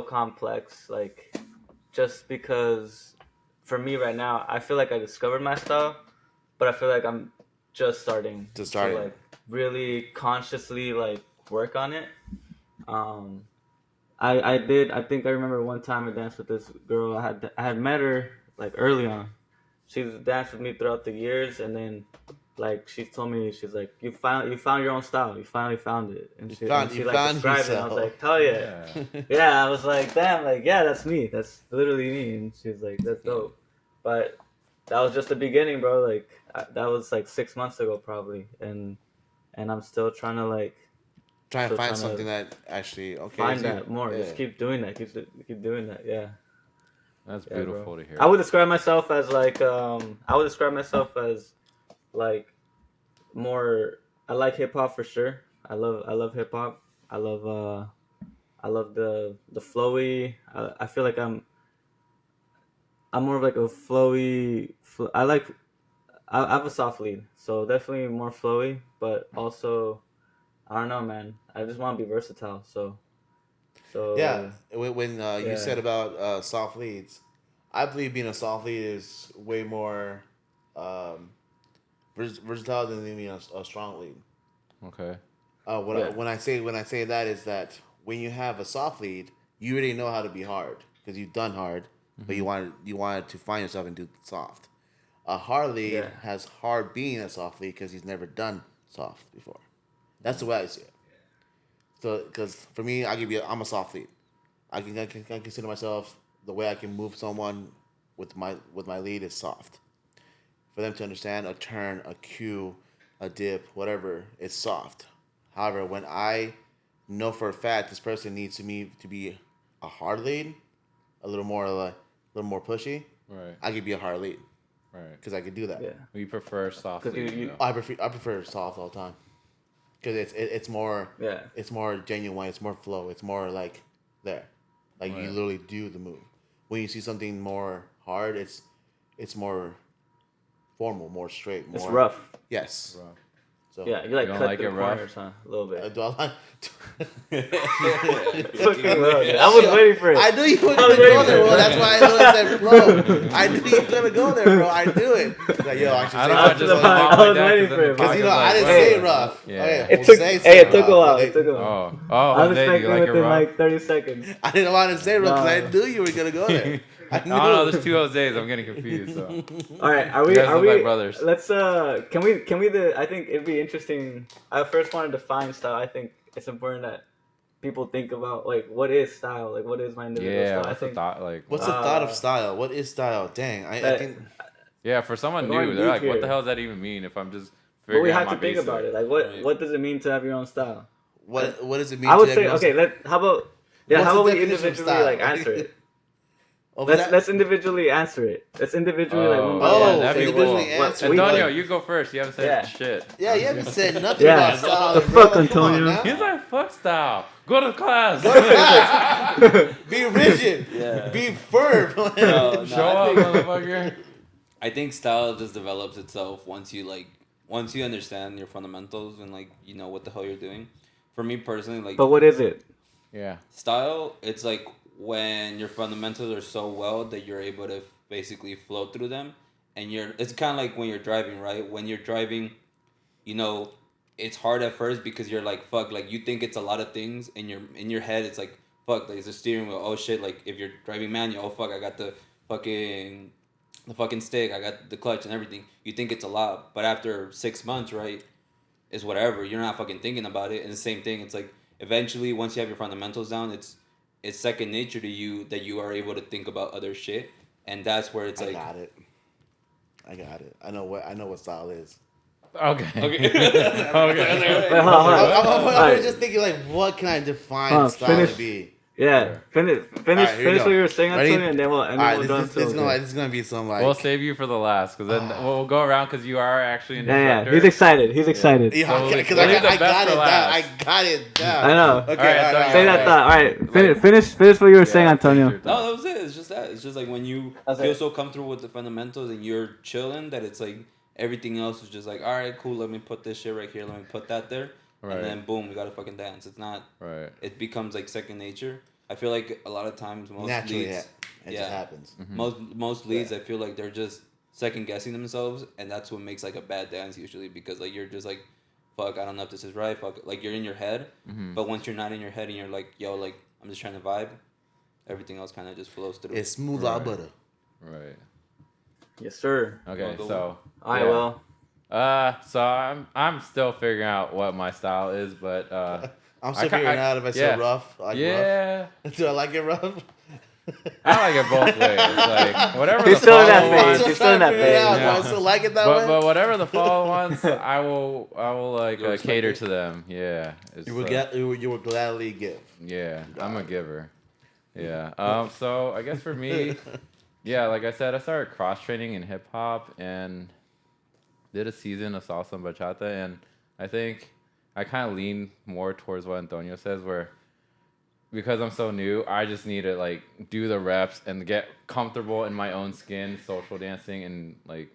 complex. Like, just because for me right now, I feel like I discovered my style, but I feel like I'm just starting Just starting. to like really consciously like work on it. I think I remember one time I danced with this girl. I had met her like early on. She danced with me throughout the years, and then like she told me, she's like, you found your own style. You finally found it. And she found like described it. And I was yourself. like, hell yeah. Yeah. Yeah, I was like, damn, like, yeah, that's me. That's literally me. And she's like, that's dope. But that was just the beginning, bro. Like, that was like 6 months ago, probably. And I'm still trying to like Trying to So find trying to something that actually okay. find is you. that more. Yeah. Just keep doing that. Keep doing that. Yeah. That's Yeah, beautiful bro. to hear. I would describe myself as like like more. I like hip hop for sure. I love hip hop. I love the flowy. I feel like I'm more of like a flowy. I have a soft lead, so definitely more flowy. But also, I don't know, man. I just want to be versatile. So Yeah, when you Yeah. said about soft leads, I believe being a soft lead is way more um, versatile than being a strong lead. Okay. Yeah. When I say that is that when you have a soft lead, you already know how to be hard because you've done hard, but you wanted to find yourself and do soft. A hard lead Yeah. has hard being a soft lead because he's never done soft before. That's the way I see it. So, because for me, I'm a soft lead. I consider myself the way I can move someone with my lead is soft. For them to understand a turn, a cue, a dip, whatever, it's soft. However, when I know for a fact this person needs me to be a hard lead, a little more pushy, Right. I could be a hard lead Right. because I could do that. yeah. We prefer soft 'Cause you- leading, you- though. I prefer soft all the time because it's more Yeah. it's more genuine, it's more flow, it's more like there, like you Right. literally do the move. When you see something more hard, it's more formal, more straight, more It's rough. Yes. Rough. So Yeah, you like don't cut like through it the rough? corners, huh? A little bit. do I like? Fucking rough. I was waiting for it. I knew you were I gonna was go waiting there, for bro. it. That's why I know it's that flow. I knew you were gonna go there, bro. I knew it. Like, yo, I should I say don't know. that I just I laughed was like that waiting 'cause for then it, the because you know podcast I didn't like, say wait. it rough. Yeah. Okay, It we'll took. say Hey, it took a rough. while. Okay. It took a while. Oh, I was Jose, do expecting you like it within rough? like 30 seconds. I didn't want to say rough because I No. knew you were gonna go there. I I knew. don't know. There's two Jose's. I'm getting confused. So. All right, are we? You guys Are look we? like brothers. Let's. Can we? I think it'd be interesting. I first wanted to define style. I think it's important that people think about like what is style. Like what is my individual Yeah. style. I What's the think. thought? Like. What's what- the thought of style? What is style? Dang, I that- think Yeah, for someone We're going new, they're deep like, "What the here. hell does that even mean?" If I'm just But figuring we out have my to think basics. about it. Like what does it mean to have your own style? what does it mean? I would to say everyone? okay. How about What's how the about we definition of individually style? like answer it? Oh, but Let's individually answer it. Let's individually like one by Oh, one. that'd say be what- cool. individually what answer. we Antonio, think. you go first. You haven't said Yeah. shit. yeah, you haven't said nothing Yeah. about style. The bro. fuck, Come on Antonio? now. He's like, "Fuck style. Go to class." Be rigid. Yeah. Be firm. No, Show I up, think- motherfucker. I think style just develops itself once you understand your fundamentals and like you know what the hell you're doing. For me personally, like But what is it? Yeah. style, it's like when your fundamentals are so well that you're able to basically flow through them, and it's kind of like when you're driving, right? When you're driving, you know, it's hard at first because you're like, fuck, like you think it's a lot of things in your head. It's like, fuck, like it's a steering wheel. Oh shit, like if you're driving manual, oh fuck, I got the fucking stick, I got the clutch and everything. You think it's a lot, but after 6 months, right, is whatever. You're not fucking thinking about it. And the same thing, it's like eventually once you have your fundamentals down, it's second nature to you that you are able to think about other shit, and that's where it's I like, got it. I know what style is. Okay. okay, Okay. Wait, hold on. I was just thinking, like, what can I define style to be? Yeah, finish Alright, here we what go. you were saying, Ready? Antonio, and then we'll Alright, go this into is gonna be some like. We'll save you for the last, because then we'll go around, because you are actually an Yeah, instructor. he's excited. He's excited. Yeah, So because we'll leave the I best got for it down. last. I got it down. I know. Okay, Alright, alright, Say that alright. thought. All right, Like- finish what you were saying, Yeah, Antonio. finish your no, thought. that was it. It's just that. It's just like when you That's feel it. so comfortable with the fundamentals and you're chilling that it's like everything else is just like, all right, cool. Let me put this shit right here. Let me put that there, Right. and then boom, we gotta fucking dance. It's not. Right. It becomes like second nature. I feel like a lot of times most Naturally, leads, it just happens. most leads, I feel like they're just second guessing themselves, and that's what makes like a bad dance usually because like you're just like, fuck, I don't know if this is right. Fuck, like you're in your head, but once you're not in your head and you're like, yo, like I'm just trying to vibe, everything else kind of just flows through. It's smooth like Right. butter. Right. Yes, sir. Okay, Wanna go? so. All right, yeah. well, So I'm still figuring out what my style is, but I'm still figuring out if I say rough. Like yeah, rough. Do I like it rough? I like it both ways. Like whatever He's the still in that fall phase. ones, He's still in that phase. Do I still like it that way? but whatever the fall ones, I will like cater to them. Yeah, it's, You will gladly give. yeah, I'm a giver. Yeah. So I guess for me, yeah, like I said, I started cross training in hip hop and did a season of salsa and bachata, and I think I kind of lean more towards what Antonio says, where because I'm so new, I just need to like do the reps and get comfortable in my own skin, social dancing and like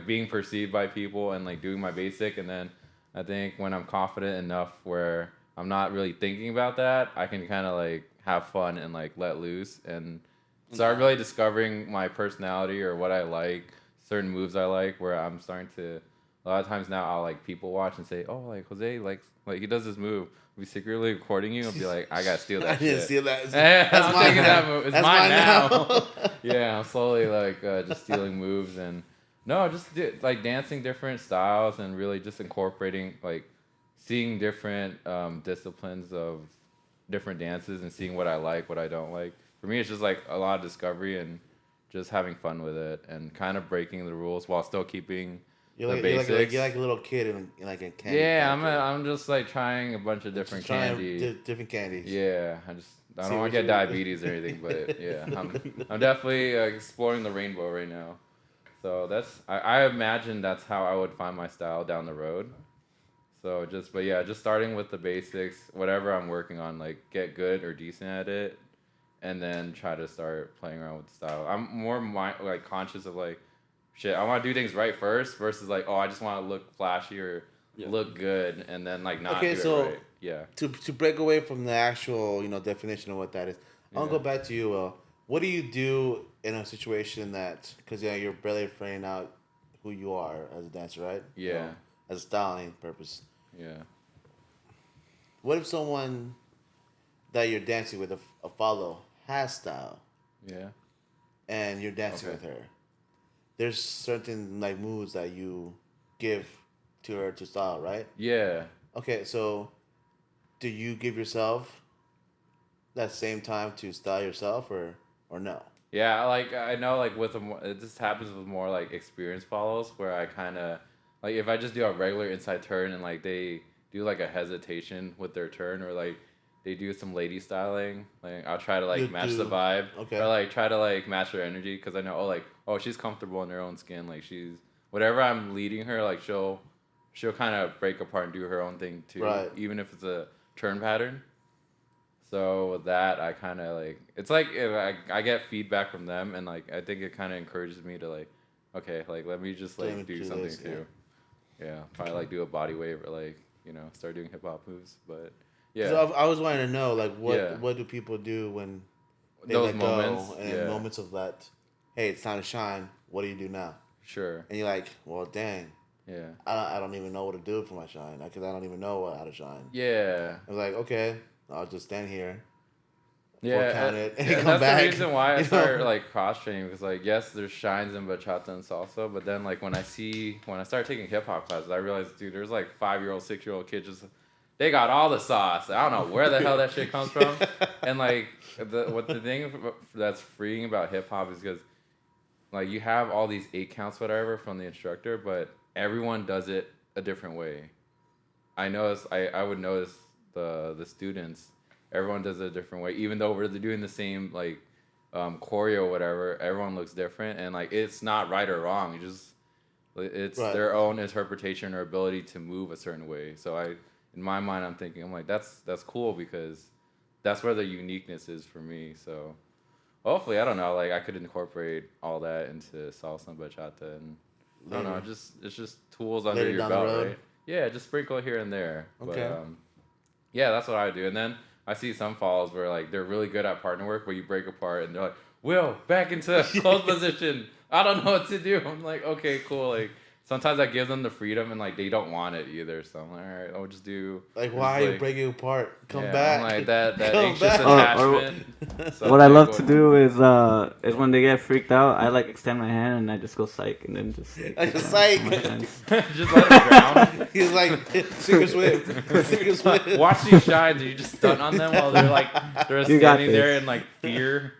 being perceived by people and like doing my basic, and then I think when I'm confident enough where I'm not really thinking about that, I can kind of like have fun and like let loose and start really discovering my personality or what I like, certain moves I like, where I'm starting to a lot of times now I'll like people watch and say, oh, like Jose like he does this move. I'll be secretly recording you and be like, I gotta steal that I didn't shit. steal that. I'm mine taking now. that move. It's That's mine mine now. now. Yeah, I'm slowly like just stealing moves and no, just like dancing different styles and really just incorporating like seeing different disciplines of different dances and seeing what I like, what I don't like. For me, it's just like a lot of discovery and just having fun with it and kind of breaking the rules while still keeping the basics. You're like a little kid in like a candy. Yeah, factory. I'm just like trying a bunch of different candy. Different candies. Yeah, I See don't want what to get you- diabetes or anything, but yeah, I'm definitely exploring the rainbow right now. So I imagine that's how I would find my style down the road. So just starting with the basics, whatever I'm working on, like get good or decent at it, and then try to start playing around with the style. I'm more like conscious of like, shit, I want to do things right first versus like, oh, I just want to look flashy or look good, and then like not do it right. Yeah. To break away from the actual definition of what that is, I'll go back to you. What do you do in a situation that because you're barely figuring out who you are as a dancer, right? Yeah. As a styling purpose. Yeah. What if someone that you're dancing with, a follow, has style, Yeah. and you're dancing with her? There's certain like moves that you give to her to style, right? Yeah. Okay, so do you give yourself that same time to style yourself, or no? Yeah, like I know, like with it just happens with more like experienced follows where I kind of like if I just do a regular inside turn and like they do like a hesitation with their turn or like they do some lady styling, like I'll try to like match the vibe, or like try to like match her energy because I know she's comfortable in her own skin, like she's whatever I'm leading her, like she'll kind of break apart and do her own thing too, Right. even if it's a turn pattern. So with that, I kind of like it's like if I get feedback from them, and like I think it kind of encourages me to like, okay, like let me just like do something this, too. Yeah, probably like do a body wave or like start doing hip hop moves. But yeah, So I was wanting to know like what Yeah. what do people do when they those let moments. go and Yeah, moments of that? Hey, it's time to shine. What do you do now? sure. And you're like, well, dang, Yeah. I don't even know what to do for my shine because I don't even know how to shine. Yeah. I was like, okay, I'll just stand here. Yeah, count it and yeah, come that's back. the reason why I you started know? like cross training because like yes, there's shines in bachata and salsa, but then like when I started taking hip hop classes, I realized dude, there's like 5-year-old, 6-year-old kids just they got all the sauce. I don't know where the hell that shit comes from, and like the thing that's freeing about hip hop is because like you have all these 8 counts whatever from the instructor, but everyone does it a different way. I would notice the students. Everyone does it a different way, even though we're doing the same like choreo or whatever. Everyone looks different, and like it's not right or wrong. It's Right. their own interpretation or ability to move a certain way. So in my mind, I'm like that's cool because that's where the uniqueness is for me. So hopefully, I don't know, like I could incorporate all that into salsa and bachata, and I don't know, it's just tools under Later your down the belt, road. right? Yeah, just sprinkle here and there. Okay. But yeah, that's what I do. And then I see some falls where like they're really good at partner work, where you break apart and they're like, "Will, back into close position. I don't know what to do." I'm like, okay, cool. Like sometimes I give them the freedom and like they don't want it either. So I'm like, all right, I'll just do Like, why are you breaking apart? Come back. I'm like that Come anxious back. attachment. So What I like, love to do is when they get freaked out, I like extend my hand and I just go psych and then just I just like just let it drown. he's like sink or swim, sink or swim. Watch these shines and you just stun on them while they're You got standing there this. in like fear.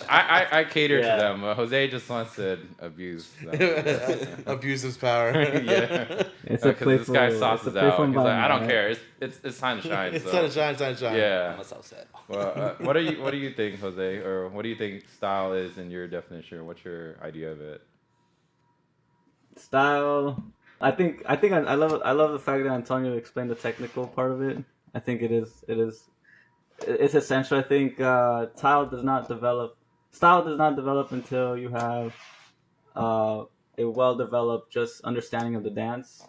I cater Yeah. to them. Jose just wants to abuse them. Abuse his power. Yeah, It's a because playful. this guy it's a sauces playful out. He's like, I don't environment, care. It's time to shine. It's So. time to shine, time to shine. Yeah. I'm a Southside. Well, what do you think, Jose, or what do you think style is in your definition? What's your idea of it? Style. I love the fact that Antonio explained the technical part of it. I think it's essential. I think style does not develop until you have a well developed just understanding of the dance.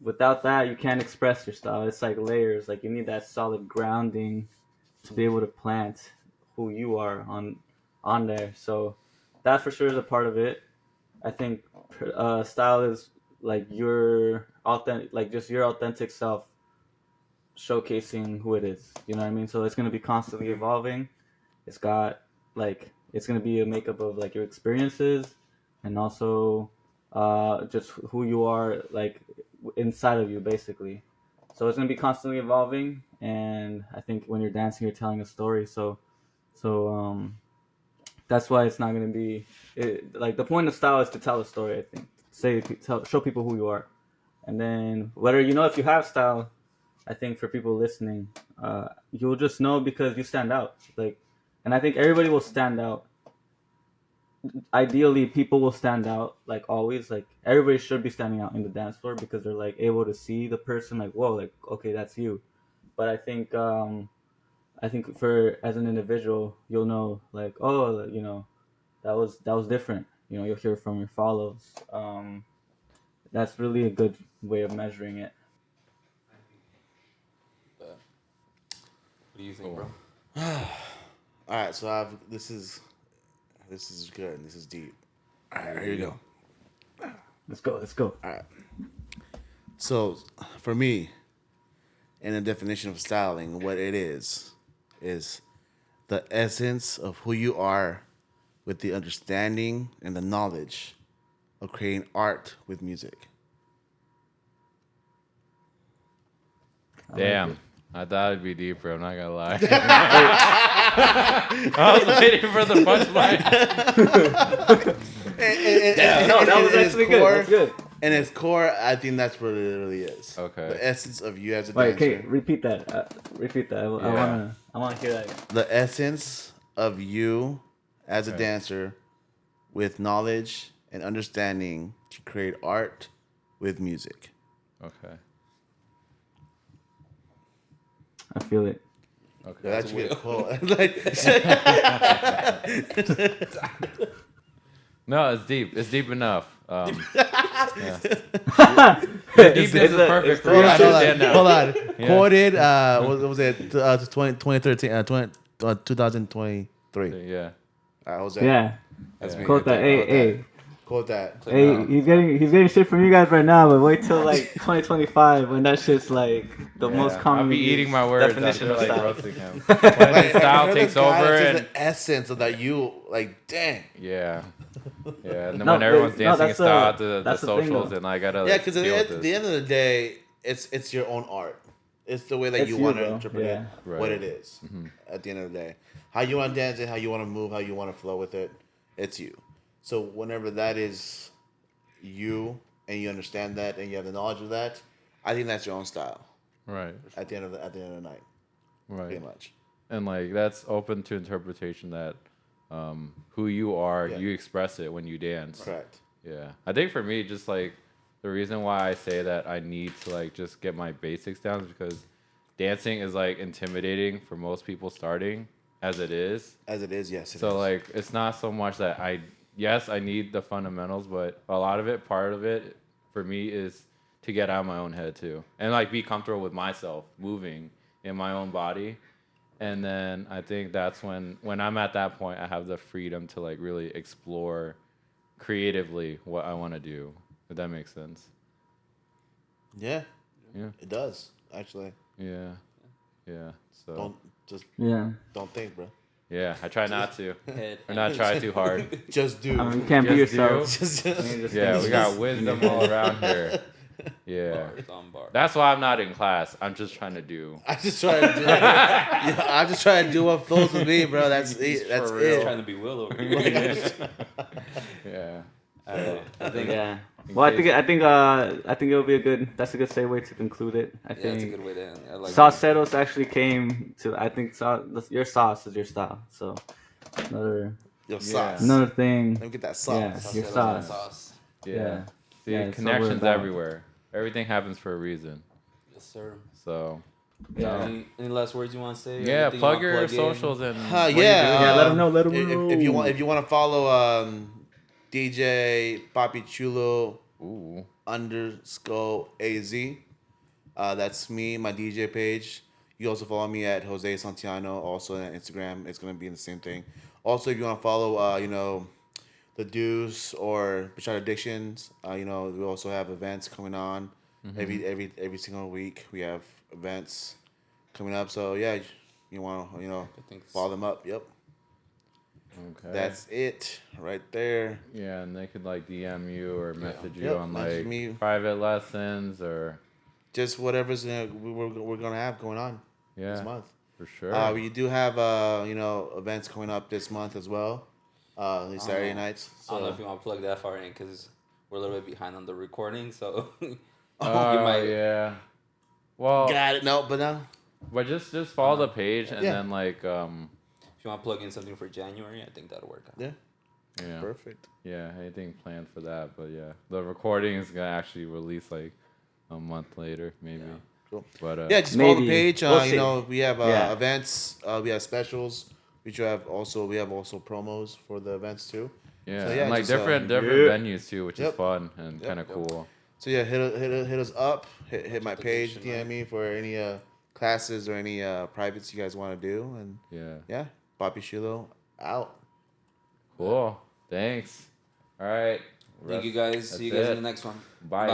Without that, you can't express your style. It's like layers. Like you need that solid grounding to be able to plant who you are on there. So that for sure is a part of it. I think style is like your authentic, like just your authentic self showcasing who it is. You know what I mean? So it's gonna be constantly evolving. It's got like it's gonna be a makeup of like your experiences and also just who you are like inside of you basically. So it's gonna be constantly evolving, and I think when you're dancing, you're telling a story. So that's why it's not gonna be like the point of style is to tell a story. I think show people who you are, and then whether if you have style, I think for people listening, you'll just know because you stand out. Like, and I think everybody will stand out. Ideally, people will stand out. Like always, like everybody should be standing out in the dance floor because they're like able to see the person. Like, whoa, like okay, that's you. But I think for as an individual, you'll know like, oh, that was different. You'll hear from your follows. That's really a good way of measuring it. What do you think, bro? All right, so this is good. This is deep. All right, here you go. Let's go. Let's go. All right. So, for me, in the definition of styling, what it is the essence of who you are with the understanding and the knowledge of creating art with music. Damn. I thought it'd be deeper. I'm not gonna lie. I was waiting for the punchline. No, that was actually good. That's good. And its core, I think that's what it really is. Okay. The essence of you as a Wait, dancer. okay, repeat that. Repeat that. I wanna hear that again. The essence of you as a Okay. dancer with knowledge and understanding to create art with music. Okay. I feel it. Okay. That should be a quote. No, it's deep. It's deep enough. Yeah. It's- Deepness is perfect for you. Hold I on, understand now. hold on. Yeah. Quoted, what was it? 2013, 2023. Yeah. All right, Jose. Yeah. That's me. Quote that. Quote Hey. Quote that. Hey, he's getting shit from you guys right now, but wait till like 2025 when that shit's like the most common. I'll be eating my words definition after of like style. roasting him. When the style takes over and and the essence of that, you like, dang. yeah, and then No, when everyone's no, dancing that's and style the- at the that's the thing, socials, though. and I gotta Yeah, because deal with at this. the end of the day, it's your own art. It's the way that It's you you, want to bro. interpret Yeah. it, Right. what it is. At the end of the day, how you want to dance it, how you want to move, how you want to flow with it, it's you. So whenever that is you, and you understand that, and you have the knowledge of that, I think that's your own style. Right, At the end of the night, right. pretty much. And like that's open to interpretation. That who you are, Yeah. you express it when you dance. Correct. Yeah, I think for me, just like the reason why I say that I need to like just get my basics down is because dancing is like intimidating for most people starting as it is. As it is, yes. It So is. like it's not so much that I need the fundamentals, but a lot of it, part of it for me is to get out of my own head too. And like be comfortable with myself moving in my own body. And then I think that's when I'm at that point, I have the freedom to like really explore creatively what I want to do. If that makes sense. Yeah, Yeah. it does actually. Yeah. Yeah. So Yeah. don't think, bro. yeah, I try not to. Head Or not try too hard. Just do. I mean, you can't be Just yourself. do. Just- I mean, just Yeah, think- we got wisdom all around here. Yeah. Bars on bars. That's why I'm not in class. I'm just trying to do. I just try to do. I just try to do what flows with me, bro. That's it. That's For He's real. it. trying to be Will over here. Yeah. I don't know. I think Yeah. Well, I think it'll be a good. That's a good segue to conclude it. I yeah, it's a think good way to end. I like Sauceros actually came to. I think your sauce is your style. So another Your sauce. another thing. Let me get that Yeah. sauce. Your Sauceros sauce. and sauce. Yeah. Yeah. See, Yeah, it's what we're connections about. everywhere. Everything happens for a reason. Yes, sir. So, Yeah. Any last words you want to say? yeah, Anything you plug wanna your in? socials and Yeah. what you do. Yeah, let 'em know, let 'em If you know. want to follow DJ Papi Chulo Ooh. _AZ. That's me, my DJ page. You also follow me at Jose Santillano, also on Instagram. It's gonna be the same thing. Also, if you want to follow, the Deuce or Bachata Addictions, we also have events coming on every single week. We have events coming up. So yeah, you want to think follow them up. Yep, Okay. that's it right there. yeah, and they could like DM you or message you Yep, on message like me. private lessons or Just whatever's we're gonna have going on this yeah, month. for sure. We do have events coming up this month as well. These Saturday nights. I don't know if So you want to plug that far in because we're a little bit behind on the recording. So Oh you might- yeah. Well, got it. No, but no. but just follow the page and Yeah. then like if you want to plug in something for January, I think that'll work out. Yeah, yeah. perfect. Yeah, anything planned for that, but yeah, the recording is gonna actually release like a month later, maybe. Yeah. Cool. But Yeah, just follow the maybe. page. We'll see. We have Yeah. events. We have specials. We have also promos for the events too. yeah, So, yeah, and like just, different yeah. venues too, which is Yep. fun and Yep. kind of cool. So yeah, hit us up. Hit my page. Addiction, DM me for any classes or any privates you guys want to do. And Yeah, Papi Chulo out. cool. Thanks. All right. Thank you guys. See you guys in the next one. Bye.